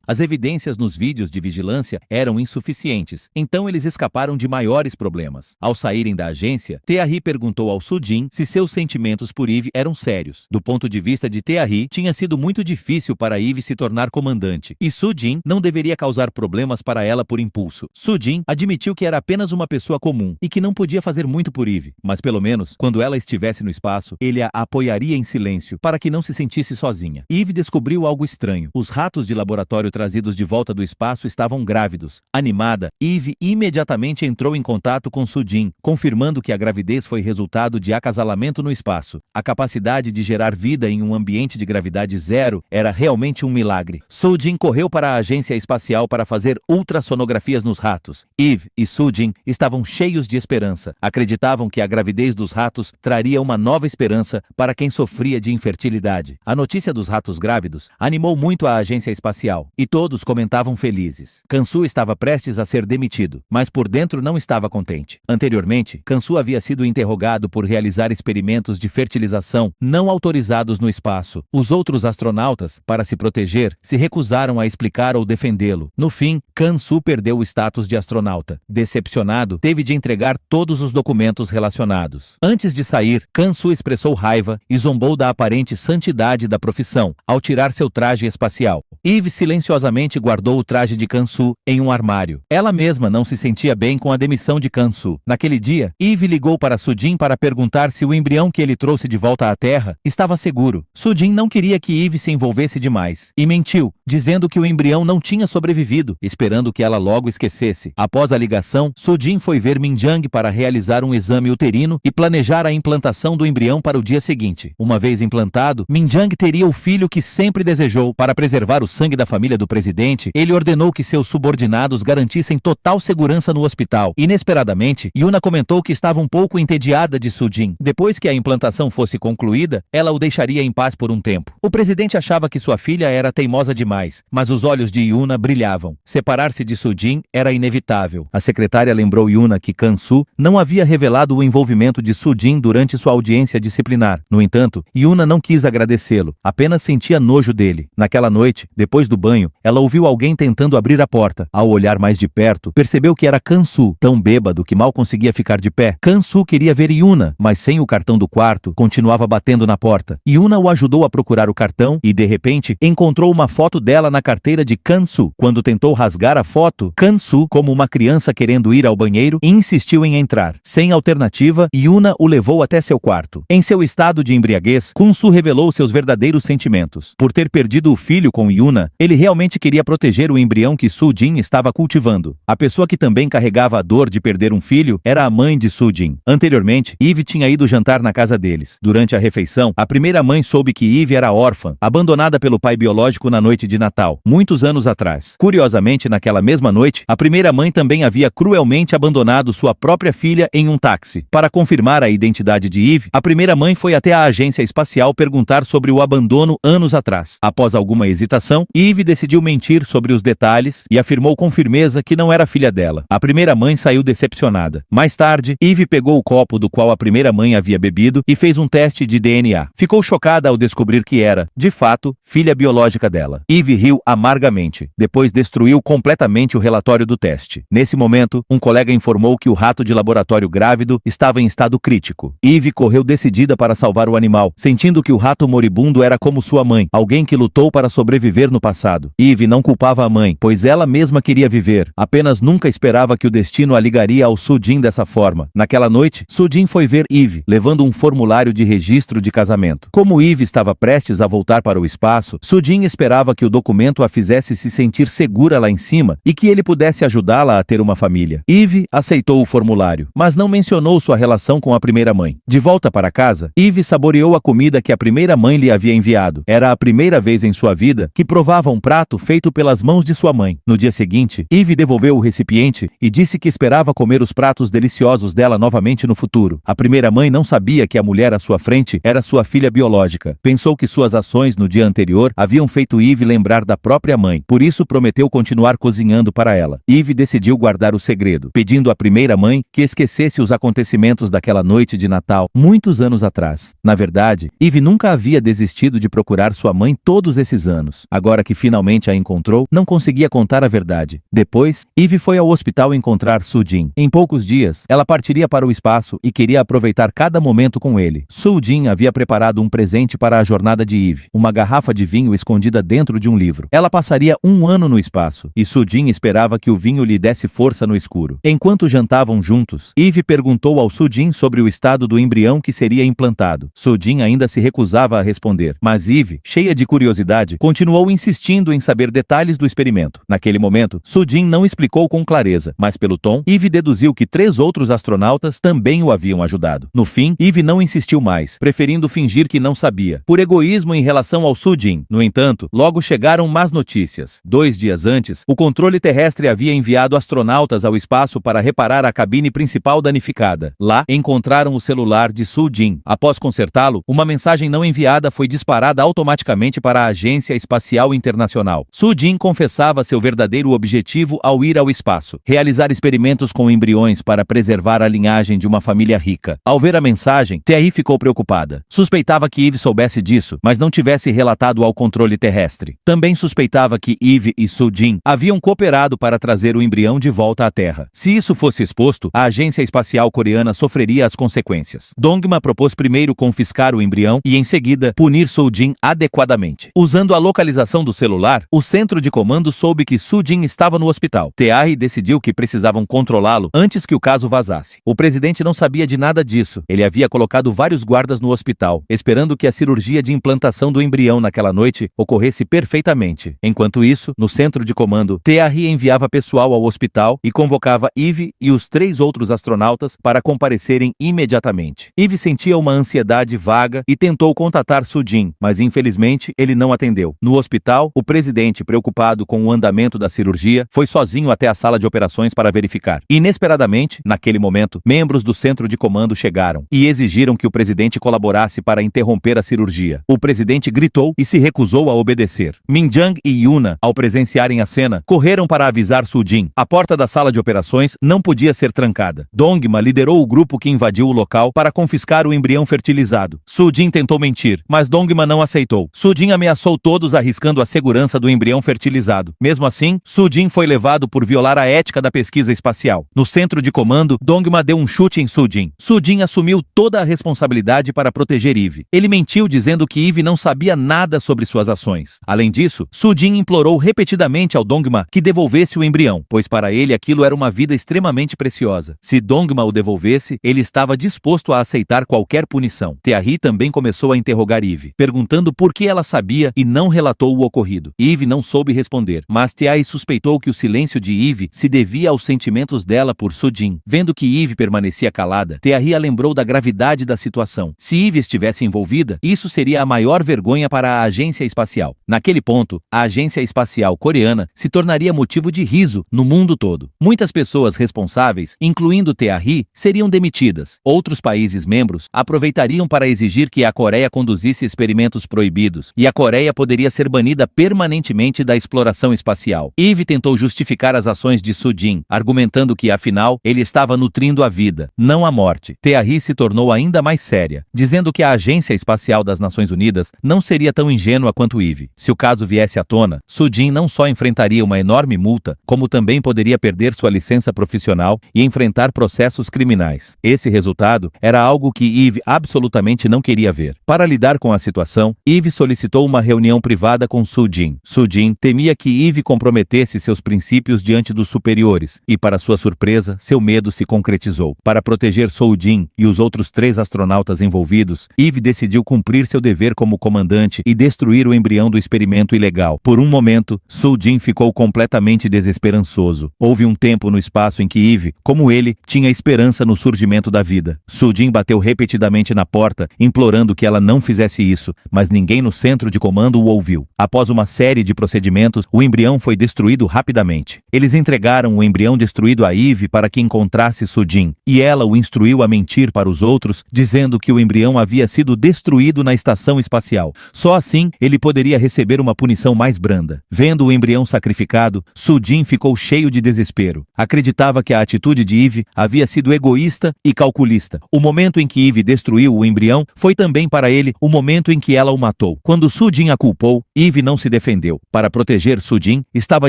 as evidências nos vídeos de vigilância eram insuficientes, então eles escaparam de maiores problemas. problemas. Ao saírem da agência, Tae-hee perguntou ao Soo-jin se seus sentimentos por Eve eram sérios. Do ponto de vista de Tae-hee, tinha sido muito difícil para Eve se tornar comandante, e Soo-jin não deveria causar problemas para ela por impulso. Soo-jin admitiu que era apenas uma pessoa comum e que não podia fazer muito por Eve, mas pelo menos, quando ela estivesse no espaço, ele a apoiaria em silêncio para que não se sentisse sozinha. Eve descobriu algo estranho. Os ratos de laboratório trazidos de volta do espaço estavam grávidos. Animada, Eve imediatamente entrou em contato com Soo-jin, confirmando que a gravidez foi resultado de acasalamento no espaço. A capacidade de gerar vida em um ambiente de gravidade zero era realmente um milagre. Soo-jin correu para a agência espacial para fazer ultrassonografias nos ratos. Eve e Soo-jin estavam cheios de esperança. Acreditavam que a gravidez dos ratos traria uma nova esperança para quem sofria de infertilidade. A notícia dos ratos grávidos animou muito a agência espacial, e todos comentavam felizes. Kan-su estava prestes a ser demitido, mas por dentro não estava contente. Anteriormente, Kan-su havia sido interrogado por realizar experimentos de fertilização não autorizados no espaço. Os outros astronautas, para se proteger, se recusaram a explicar ou defendê-lo. No fim, Kan-su perdeu o status de astronauta. Decepcionado, teve de entregar todos os documentos relacionados. Antes de sair, Kan-su expressou raiva e zombou da aparente santidade da profissão, ao tirar seu traje espacial. Eve silenciosamente guardou o traje de Kan-su em um armário. Ela mesma não se sentia bem com a demissão de Kan-su. Naquele dia, Eve ligou para Soo-jin para perguntar se o embrião que ele trouxe de volta à Terra estava seguro. Soo-jin não queria que Eve se envolvesse demais e mentiu, dizendo que o embrião não tinha sobrevivido, esperando que ela logo esquecesse. Após a ligação, Soo-jin foi ver Min-jang para realizar um exame uterino e planejar a implantação do embrião para o dia seguinte. Uma vez implantado, Min-jang teria o filho que sempre desejou. Para preservar o sangue da família do presidente, ele ordenou que seus subordinados garantissem total segurança no hospital. Inesperadamente, Yuna comentou que estava um pouco entediada de Soo-jin. Depois que a implantação fosse concluída, ela o deixaria em paz por um tempo. O presidente achava que sua filha era teimosa demais, mas os olhos de Yuna brilhavam. Separar-se de Soo-jin era inevitável. A secretária lembrou Yuna que Kan-su não havia revelado o envolvimento de Soo-jin durante sua audiência disciplinar. No entanto, Yuna não quis agradecê-lo, apenas sentia nojo dele. Naquela noite, depois do banho, ela ouviu alguém tentando abrir a porta. Ao olhar mais de perto, percebeu que era Kan-su, tão bêbado que mal conseguia ficar de pé. Kan-su queria ver Yuna, mas sem o cartão do quarto, continuava batendo na porta. Yuna o ajudou a procurar o cartão e, de repente, encontrou uma foto dela na carteira de Kan-su. Quando tentou rasgar a foto, Kan-su, como uma criança querendo ir ao banheiro, insistiu em entrar. Sem alternativa, Yuna o levou até seu quarto. Em seu estado de embriaguez, Kan-su revelou seus verdadeiros sentimentos. Por ter perdido o filho com Yuna, ele realmente queria proteger o embrião que Soo-jin estava cultivando. A pessoa que também carregava a dor de perder um filho era a mãe de Soo-jin. Anteriormente, Eve tinha ido jantar na casa deles. Durante a refeição, a primeira mãe soube que Eve era órfã, abandonada pelo pai biológico na noite de Natal, muitos anos atrás. Curiosamente, naquela mesma noite, a primeira mãe também havia cruelmente abandonado sua própria filha em um táxi. Para confirmar a identidade de Eve, a primeira mãe foi até a agência espacial perguntar sobre o abandono anos atrás. Após alguma hesitação, Eve decidiu mentir sobre os detalhes e afirmou com firmeza que não era filha dela. A primeira mãe saiu decepcionada. Mais tarde, Eve pegou o copo do qual a primeira mãe havia bebido e fez um teste de DNA. Ficou chocada ao descobrir que era, de fato, filha biológica dela. Eve riu amargamente. Depois destruiu completamente o relatório do teste. Nesse momento, um colega informou que o rato de laboratório grávido estava em estado crítico. Eve correu decidida para salvar o animal, sentindo que o rato moribundo era como sua mãe, alguém que lutou para sobreviver no passado. Eve não culpava a mãe, pois ela mesma queria viver, apenas nunca esperava que o destino a ligaria ao Soo-jin dessa forma. Naquela noite, Soo-jin foi ver Eve, levando um formulário de registro de casamento. Como Eve estava prestes a voltar para o espaço, Soo-jin esperava que o documento a fizesse se sentir segura lá em cima e que ele pudesse ajudá-la a ter uma família. Eve aceitou o formulário, mas não mencionou sua relação com a primeira mãe. De volta para casa, Eve saboreou a comida que a primeira mãe lhe havia enviado. Era a primeira vez em sua vida que provava um prato feito pelas mãos de sua mãe. No dia seguinte, Eve devolveu o recipiente e disse que esperava comer os pratos deliciosos dela novamente no futuro. A primeira mãe não sabia que a mulher à sua frente era sua filha biológica. Pensou que suas ações no dia anterior haviam feito Eve lembrar da própria mãe. Por isso prometeu continuar cozinhando para ela. Eve decidiu guardar o segredo, pedindo à primeira mãe que esquecesse os acontecimentos daquela noite de Natal, muitos anos atrás. Na verdade, Eve nunca havia desistido de procurar sua mãe todos esses anos. Agora agora que finalmente a encontrou, não conseguia contar a verdade. Depois, Eve foi ao hospital encontrar Soo-jin. Em poucos dias, ela partiria para o espaço e queria aproveitar cada momento com ele. Soo-jin havia preparado um presente para a jornada de Eve, uma garrafa de vinho escondida dentro de um livro. Ela passaria 1 ano no espaço, e Soo-jin esperava que o vinho lhe desse força no escuro. Enquanto jantavam juntos, Eve perguntou ao Soo-jin sobre o estado do embrião que seria implantado. Soo-jin ainda se recusava a responder, mas Eve, cheia de curiosidade, continuou insistindo em saber detalhes do experimento. Naquele momento, Soo-jin não explicou com clareza, mas pelo tom, Eve deduziu que 3 outros astronautas também o haviam ajudado. No fim, Eve não insistiu mais, preferindo fingir que não sabia, por egoísmo em relação ao Soo-jin. No entanto, logo chegaram más notícias. 2 dias antes, o controle terrestre havia enviado astronautas ao espaço para reparar a cabine principal danificada. Lá, encontraram o celular de Soo-jin. Após consertá-lo, uma mensagem não enviada foi disparada automaticamente para a Agência Espacial Internacional. Soo-jin confessava seu verdadeiro objetivo ao ir ao espaço: realizar experimentos com embriões para preservar a linhagem de uma família rica. Ao ver a mensagem, Tae-hee ficou preocupada. Suspeitava que Eve soubesse disso, mas não tivesse relatado ao controle terrestre. Também suspeitava que Eve e Soo-jin haviam cooperado para trazer o embrião de volta à Terra. Se isso fosse exposto, a Agência Espacial Coreana sofreria as consequências. Dongma propôs primeiro confiscar o embrião e, em seguida, punir Soo-jin adequadamente. Usando a localização do celular, o centro de comando soube que Soo-jin estava no hospital. Tae-hee decidiu que precisavam controlá-lo antes que o caso vazasse. O presidente não sabia de nada disso. Ele havia colocado vários guardas no hospital, esperando que a cirurgia de implantação do embrião naquela noite ocorresse perfeitamente. Enquanto isso, no centro de comando, Tae-hee enviava pessoal ao hospital e convocava Eve e os 3 outros astronautas para comparecerem imediatamente. Eve sentia uma ansiedade vaga e tentou contatar Soo-jin, mas infelizmente ele não atendeu. No hospital, o presidente, preocupado com o andamento da cirurgia, foi sozinho até a sala de operações para verificar. Inesperadamente, naquele momento, membros do centro de comando chegaram e exigiram que o presidente colaborasse para interromper a cirurgia. O presidente gritou e se recusou a obedecer. Min-jung e Yuna, ao presenciarem a cena, correram para avisar Soo-jin. A porta da sala de operações não podia ser trancada. Dongma liderou o grupo que invadiu o local para confiscar o embrião fertilizado. Soo-jin tentou mentir, mas Dongma não aceitou. Soo-jin ameaçou todos, arriscando a segurança do embrião fertilizado. Mesmo assim, Soo-jin foi levado por violar a ética da pesquisa espacial. No centro de comando, Dongma deu um chute em Soo-jin. Soo-jin assumiu toda a responsabilidade para proteger Eve. Ele mentiu dizendo que Eve não sabia nada sobre suas ações. Além disso, Soo-jin implorou repetidamente ao Dongma que devolvesse o embrião, pois para ele aquilo era uma vida extremamente preciosa. Se Dongma o devolvesse, ele estava disposto a aceitar qualquer punição. Tae-hee também começou a interrogar Eve, perguntando por que ela sabia e não relatou o ocorrido. Eve não soube responder, mas Tae-hee suspeitou que o silêncio de Eve se devia aos sentimentos dela por Soo-jin. Vendo que Eve permanecia calada, Tae-hee a lembrou da gravidade da situação. Se Eve estivesse envolvida, isso seria a maior vergonha para a agência espacial. Naquele ponto, a agência espacial coreana se tornaria motivo de riso no mundo todo. Muitas pessoas responsáveis, incluindo Tae-hee, seriam demitidas. Outros países membros aproveitariam para exigir que a Coreia conduzisse experimentos proibidos, e a Coreia poderia ser banida permanentemente da exploração espacial. Eve tentou justificar as ações de Soo-jin, argumentando que, afinal, ele estava nutrindo a vida, não a morte. Tae-hee se tornou ainda mais séria, dizendo que a Agência Espacial das Nações Unidas não seria tão ingênua quanto Eve. Se o caso viesse à tona, Soo-jin não só enfrentaria uma enorme multa, como também poderia perder sua licença profissional e enfrentar processos criminais. Esse resultado era algo que Eve absolutamente não queria ver. Para lidar com a situação, Eve solicitou uma reunião privada com Soo-jin. Soo-jin temia que Eve comprometesse seus princípios diante dos superiores, e para sua surpresa, seu medo se concretizou. Para proteger Soo-jin e os outros 3 astronautas envolvidos, Eve decidiu cumprir seu dever como comandante e destruir o embrião do experimento ilegal. Por um momento, Soo-jin ficou completamente desesperançoso. Houve um tempo no espaço em que Eve, como ele, tinha esperança no surgimento da vida. Soo-jin bateu repetidamente na porta, implorando que ela não fizesse isso, mas ninguém no centro de comando o ouviu. Após uma série de procedimentos, o embrião foi destruído rapidamente. Eles entregaram o embrião destruído a Eve para que encontrasse Soo-jin, e ela o instruiu a mentir para os outros, dizendo que o embrião havia sido destruído na estação espacial. Só assim, ele poderia receber uma punição mais branda. Vendo o embrião sacrificado, Soo-jin ficou cheio de desespero. Acreditava que a atitude de Eve havia sido egoísta e calculista. O momento em que Eve destruiu o embrião foi também para ele o momento em que ela o matou. Quando Soo-jin a culpou, Eve Eve não se defendeu. Para proteger Sujin, estava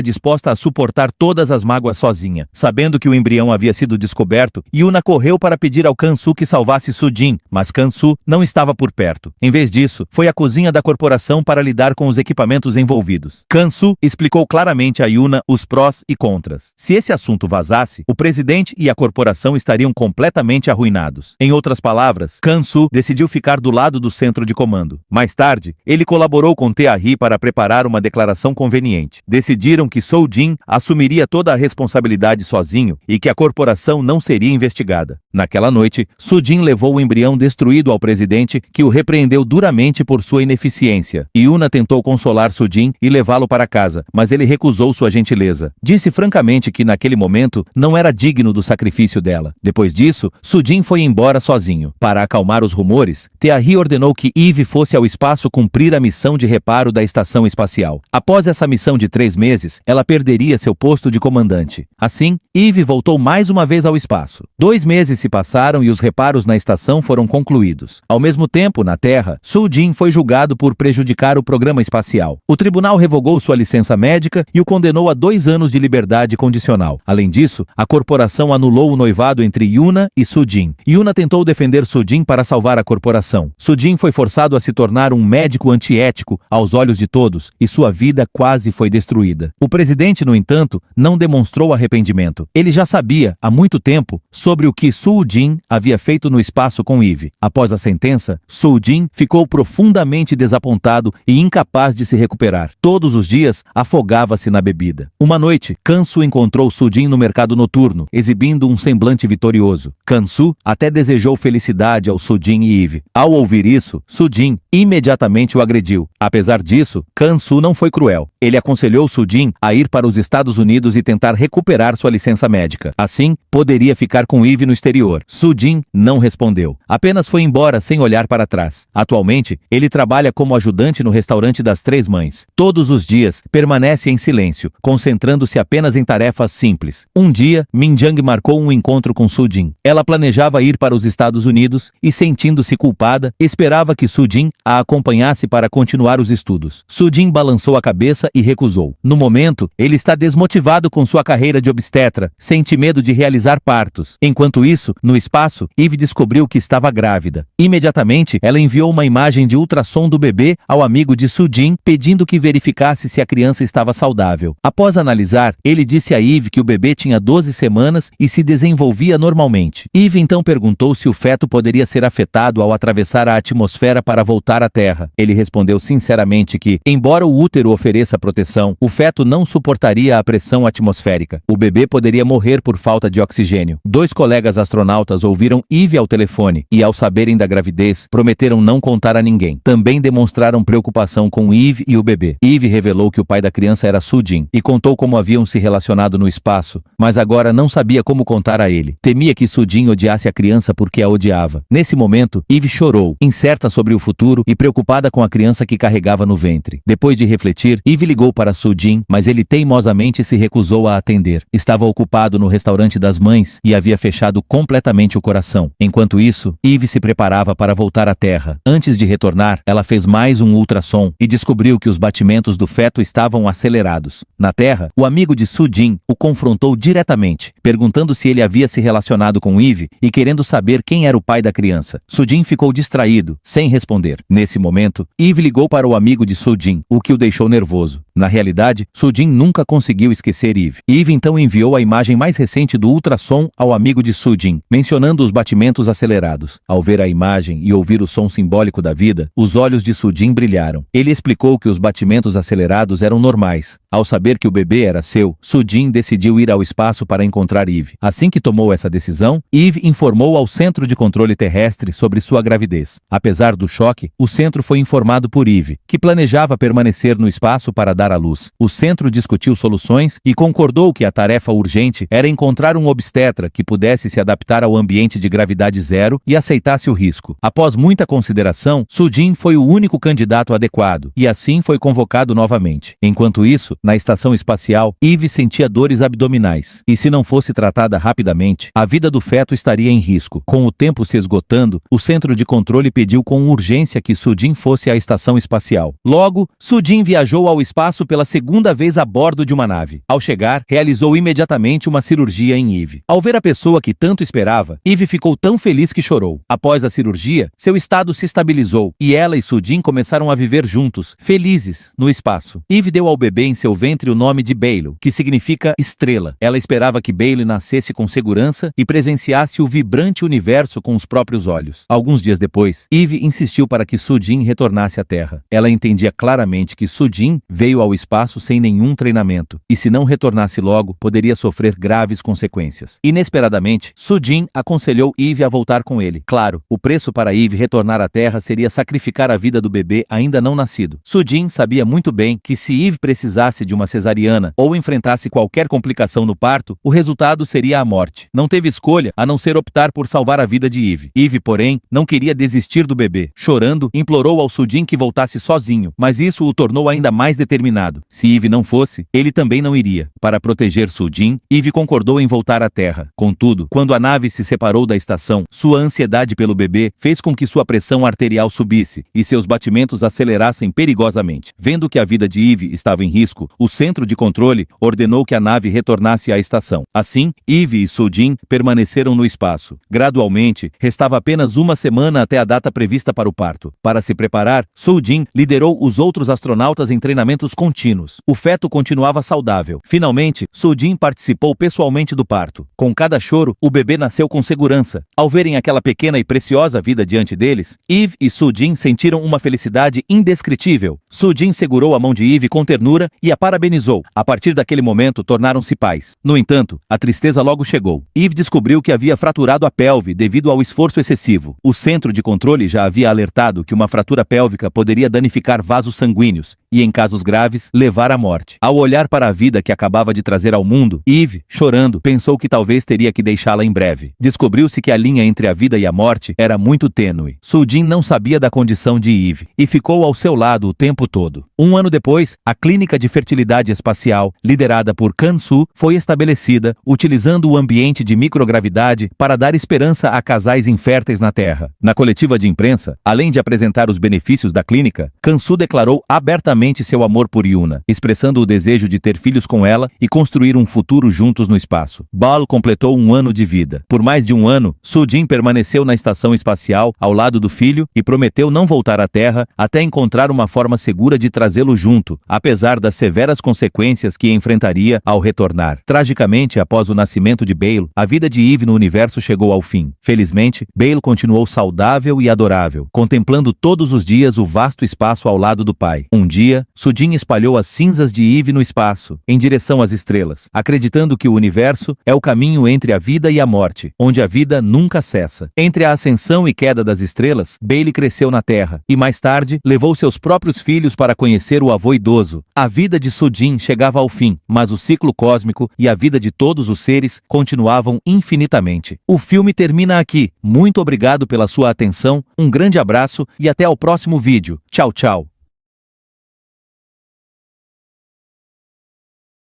disposta a suportar todas as mágoas sozinha. Sabendo que o embrião havia sido descoberto, Yuna correu para pedir ao Kansu que salvasse Sujin, mas Kansu não estava por perto. Em vez disso, foi à cozinha da corporação para lidar com os equipamentos envolvidos. Kansu explicou claramente a Yuna os prós e contras. Se esse assunto vazasse, o presidente e a corporação estariam completamente arruinados. Em outras palavras, Kansu decidiu ficar do lado do centro de comando. Mais tarde, ele colaborou com Taehi para preparar uma declaração conveniente. Decidiram que Soo-jin assumiria toda a responsabilidade sozinho e que a corporação não seria investigada. Naquela noite, Soo-jin levou o embrião destruído ao presidente, que o repreendeu duramente por sua ineficiência. Yuna tentou consolar Soo-jin e levá-lo para casa, mas ele recusou sua gentileza. Disse francamente que naquele momento não era digno do sacrifício dela. Depois disso, Soo-jin foi embora sozinho. Para acalmar os rumores, Taehi ordenou que Eve fosse ao espaço cumprir a missão de reparo da estação espacial. Após essa missão de 3 meses, ela perderia seu posto de comandante. Assim, Eve voltou mais uma vez ao espaço. 2 meses se passaram e os reparos na estação foram concluídos. Ao mesmo tempo, na Terra, Soo-jin foi julgado por prejudicar o programa espacial. O tribunal revogou sua licença médica e o condenou a 2 anos de liberdade condicional. Além disso, a corporação anulou o noivado entre Yuna e Soo-jin. Yuna tentou defender Soo-jin para salvar a corporação. Soo-jin foi forçado a se tornar um médico antiético aos olhos de todos e sua vida quase foi destruída. O presidente, no entanto, não demonstrou arrependimento. Ele já sabia, há muito tempo, sobre o que Soo-jin havia feito no espaço com Eve. Após a sentença, Soo-jin ficou profundamente desapontado e incapaz de se recuperar. Todos os dias, afogava-se na bebida. Uma noite, Kansu encontrou Soo-jin no mercado noturno, exibindo um semblante vitorioso. Kansu até desejou felicidade ao Soo-jin e Eve. Ao ouvir isso, Soo-jin imediatamente o agrediu. Apesar disso, Kansu não foi cruel. Ele aconselhou Soo-jin a ir para os Estados Unidos e tentar recuperar sua licença médica. Assim, poderia ficar com Eve no exterior. Soo-jin não respondeu. Apenas foi embora sem olhar para trás. Atualmente, ele trabalha como ajudante no restaurante das 3 mães. Todos os dias, permanece em silêncio, concentrando-se apenas em tarefas simples. Um dia, Min-jang marcou um encontro com Soo-jin. Ela planejava ir para os Estados Unidos e, sentindo-se culpada, esperava que Soo-jin a acompanhasse para continuar os estudos. Soo-jin balançou a cabeça e recusou. No momento, ele está desmotivado com sua carreira de obstetra, sente medo de realizar partos. Enquanto isso, no espaço, Eve descobriu que estava grávida. Imediatamente, ela enviou uma imagem de ultrassom do bebê ao amigo de Soo-jin, pedindo que verificasse se a criança estava saudável. Após analisar, ele disse a Eve que o bebê tinha 12 semanas e se desenvolvia normalmente. Eve então perguntou se o feto poderia ser afetado ao atravessar a atmosfera para voltar à Terra. Ele respondeu sinceramente que, embora o útero ofereça proteção, o feto não suportaria a pressão atmosférica. O bebê poderia morrer por falta de oxigênio. 2 colegas astronautas ouviram Eve ao telefone e, ao saberem da gravidez, prometeram não contar a ninguém. Também demonstraram preocupação com Eve e o bebê. Eve revelou que o pai da criança era Soo-jin e contou como haviam se relacionado no espaço, mas agora não sabia como contar a ele. Temia que Soo-jin odiasse a criança porque a odiava. Nesse momento, Eve chorou, incerta sobre o futuro e preocupada com a criança que carregava no ventre. Depois de refletir, Eve ligou para Soo-jin, mas ele teimosamente se recusou a atender. Estava ocupado no restaurante das mães e havia fechado completamente o coração. Enquanto isso, Eve se preparava para voltar à Terra. Antes de retornar, ela fez mais um ultrassom e descobriu que os batimentos do feto estavam acelerados. Na Terra, o amigo de Soo-jin o confrontou diretamente, perguntando se ele havia se relacionado com Eve e querendo saber quem era o pai da criança. Soo-jin ficou distraído, sem responder. Nesse momento, Eve ligou para o amigo de Soo-jin, o que o deixou nervoso. Na realidade, Soo-jin nunca conseguiu esquecer Eve. Eve então enviou a imagem mais recente do ultrassom ao amigo de Soo-jin, mencionando os batimentos acelerados. Ao ver a imagem e ouvir o som simbólico da vida, os olhos de Soo-jin brilharam. Ele explicou que os batimentos acelerados eram normais. Ao saber que o bebê era seu, Soo-jin decidiu ir ao espaço para encontrar Eve. Assim que tomou essa decisão, Eve informou ao Centro de Controle Terrestre sobre sua gravidez. Apesar do choque, o centro foi informado por Eve, que planejava permanecer no espaço para dar voltar à luz. O centro discutiu soluções e concordou que a tarefa urgente era encontrar um obstetra que pudesse se adaptar ao ambiente de gravidade zero e aceitasse o risco. Após muita consideração, Sujin foi o único candidato adequado e assim foi convocado novamente. Enquanto isso, na estação espacial, Eve sentia dores abdominais e, se não fosse tratada rapidamente, a vida do feto estaria em risco. Com o tempo se esgotando, o centro de controle pediu com urgência que Sujin fosse à estação espacial. Logo, Sujin viajou ao espaço pela segunda vez a bordo de uma nave. Ao chegar, realizou imediatamente uma cirurgia em Eve. Ao ver a pessoa que tanto esperava, Eve ficou tão feliz que chorou. Após a cirurgia, seu estado se estabilizou e ela e Sujin começaram a viver juntos, felizes, no espaço. Eve deu ao bebê em seu ventre o nome de Bailey, que significa estrela. Ela esperava que Bailey nascesse com segurança e presenciasse o vibrante universo com os próprios olhos. Alguns dias depois, Eve insistiu para que Sujin retornasse à Terra. Ela entendia claramente que Sujin veio ao espaço sem nenhum treinamento, e se não retornasse logo, poderia sofrer graves consequências. Inesperadamente, Sujin aconselhou Eve a voltar com ele. Claro, o preço para Eve retornar à Terra seria sacrificar a vida do bebê ainda não nascido. Sujin sabia muito bem que se Eve precisasse de uma cesariana ou enfrentasse qualquer complicação no parto, o resultado seria a morte. Não teve escolha a não ser optar por salvar a vida de Eve. Eve, porém, não queria desistir do bebê. Chorando, implorou ao Sujin que voltasse sozinho, mas isso o tornou ainda mais determinado. Se Eve não fosse, ele também não iria. Para proteger Sujin, Eve concordou em voltar à Terra. Contudo, quando a nave se separou da estação, sua ansiedade pelo bebê fez com que sua pressão arterial subisse e seus batimentos acelerassem perigosamente. Vendo que a vida de Eve estava em risco, o centro de controle ordenou que a nave retornasse à estação. Assim, Eve e Sujin permaneceram no espaço. Gradualmente, restava apenas uma semana até a data prevista para o parto. Para se preparar, Sujin liderou os outros astronautas em treinamentos contínuos. O feto continuava saudável. Finalmente, Sujin participou pessoalmente do parto. Com cada choro, o bebê nasceu com segurança. Ao verem aquela pequena e preciosa vida diante deles, Eve e Sujin sentiram uma felicidade indescritível. Sujin segurou a mão de Eve com ternura e a parabenizou. A partir daquele momento, tornaram-se pais. No entanto, a tristeza logo chegou. Eve descobriu que havia fraturado a pelve devido ao esforço excessivo. O centro de controle já havia alertado que uma fratura pélvica poderia danificar vasos sanguíneos e, em casos graves, levar à morte. Ao olhar para a vida que acabava de trazer ao mundo, Eve, chorando, pensou que talvez teria que deixá-la em breve. Descobriu-se que a linha entre a vida e a morte era muito tênue. Sujin não sabia da condição de Eve e ficou ao seu lado o tempo todo. Um ano depois, a clínica de fertilidade espacial, liderada por Kansu, foi estabelecida, utilizando o ambiente de microgravidade para dar esperança a casais inférteis na Terra. Na coletiva de imprensa, além de apresentar os benefícios da clínica, Kansu declarou abertamente seu amor por Yuna, expressando o desejo de ter filhos com ela e construir um futuro juntos no espaço. Bal completou um ano de vida. Por mais de um ano, Sujin permaneceu na estação espacial ao lado do filho e prometeu não voltar à Terra até encontrar uma forma segura de trazê-lo junto, apesar das severas consequências que enfrentaria ao retornar. Tragicamente, após o nascimento de Bailey, a vida de Eve no universo chegou ao fim. Felizmente, Bailey continuou saudável e adorável, contemplando todos os dias o vasto espaço ao lado do pai. Um dia, Sujin espalhou as cinzas de Eve no espaço, em direção às estrelas, acreditando que o universo é o caminho entre a vida e a morte, onde a vida nunca cessa. Entre a ascensão e queda das estrelas, Bailey cresceu na Terra e, mais tarde, levou seus próprios filhos para conhecer o avô idoso. A vida de Sujin chegava ao fim, mas o ciclo cósmico e a vida de todos os seres continuavam infinitamente. O filme termina aqui. Muito obrigado pela sua atenção, um grande abraço e até ao próximo vídeo. Tchau, tchau.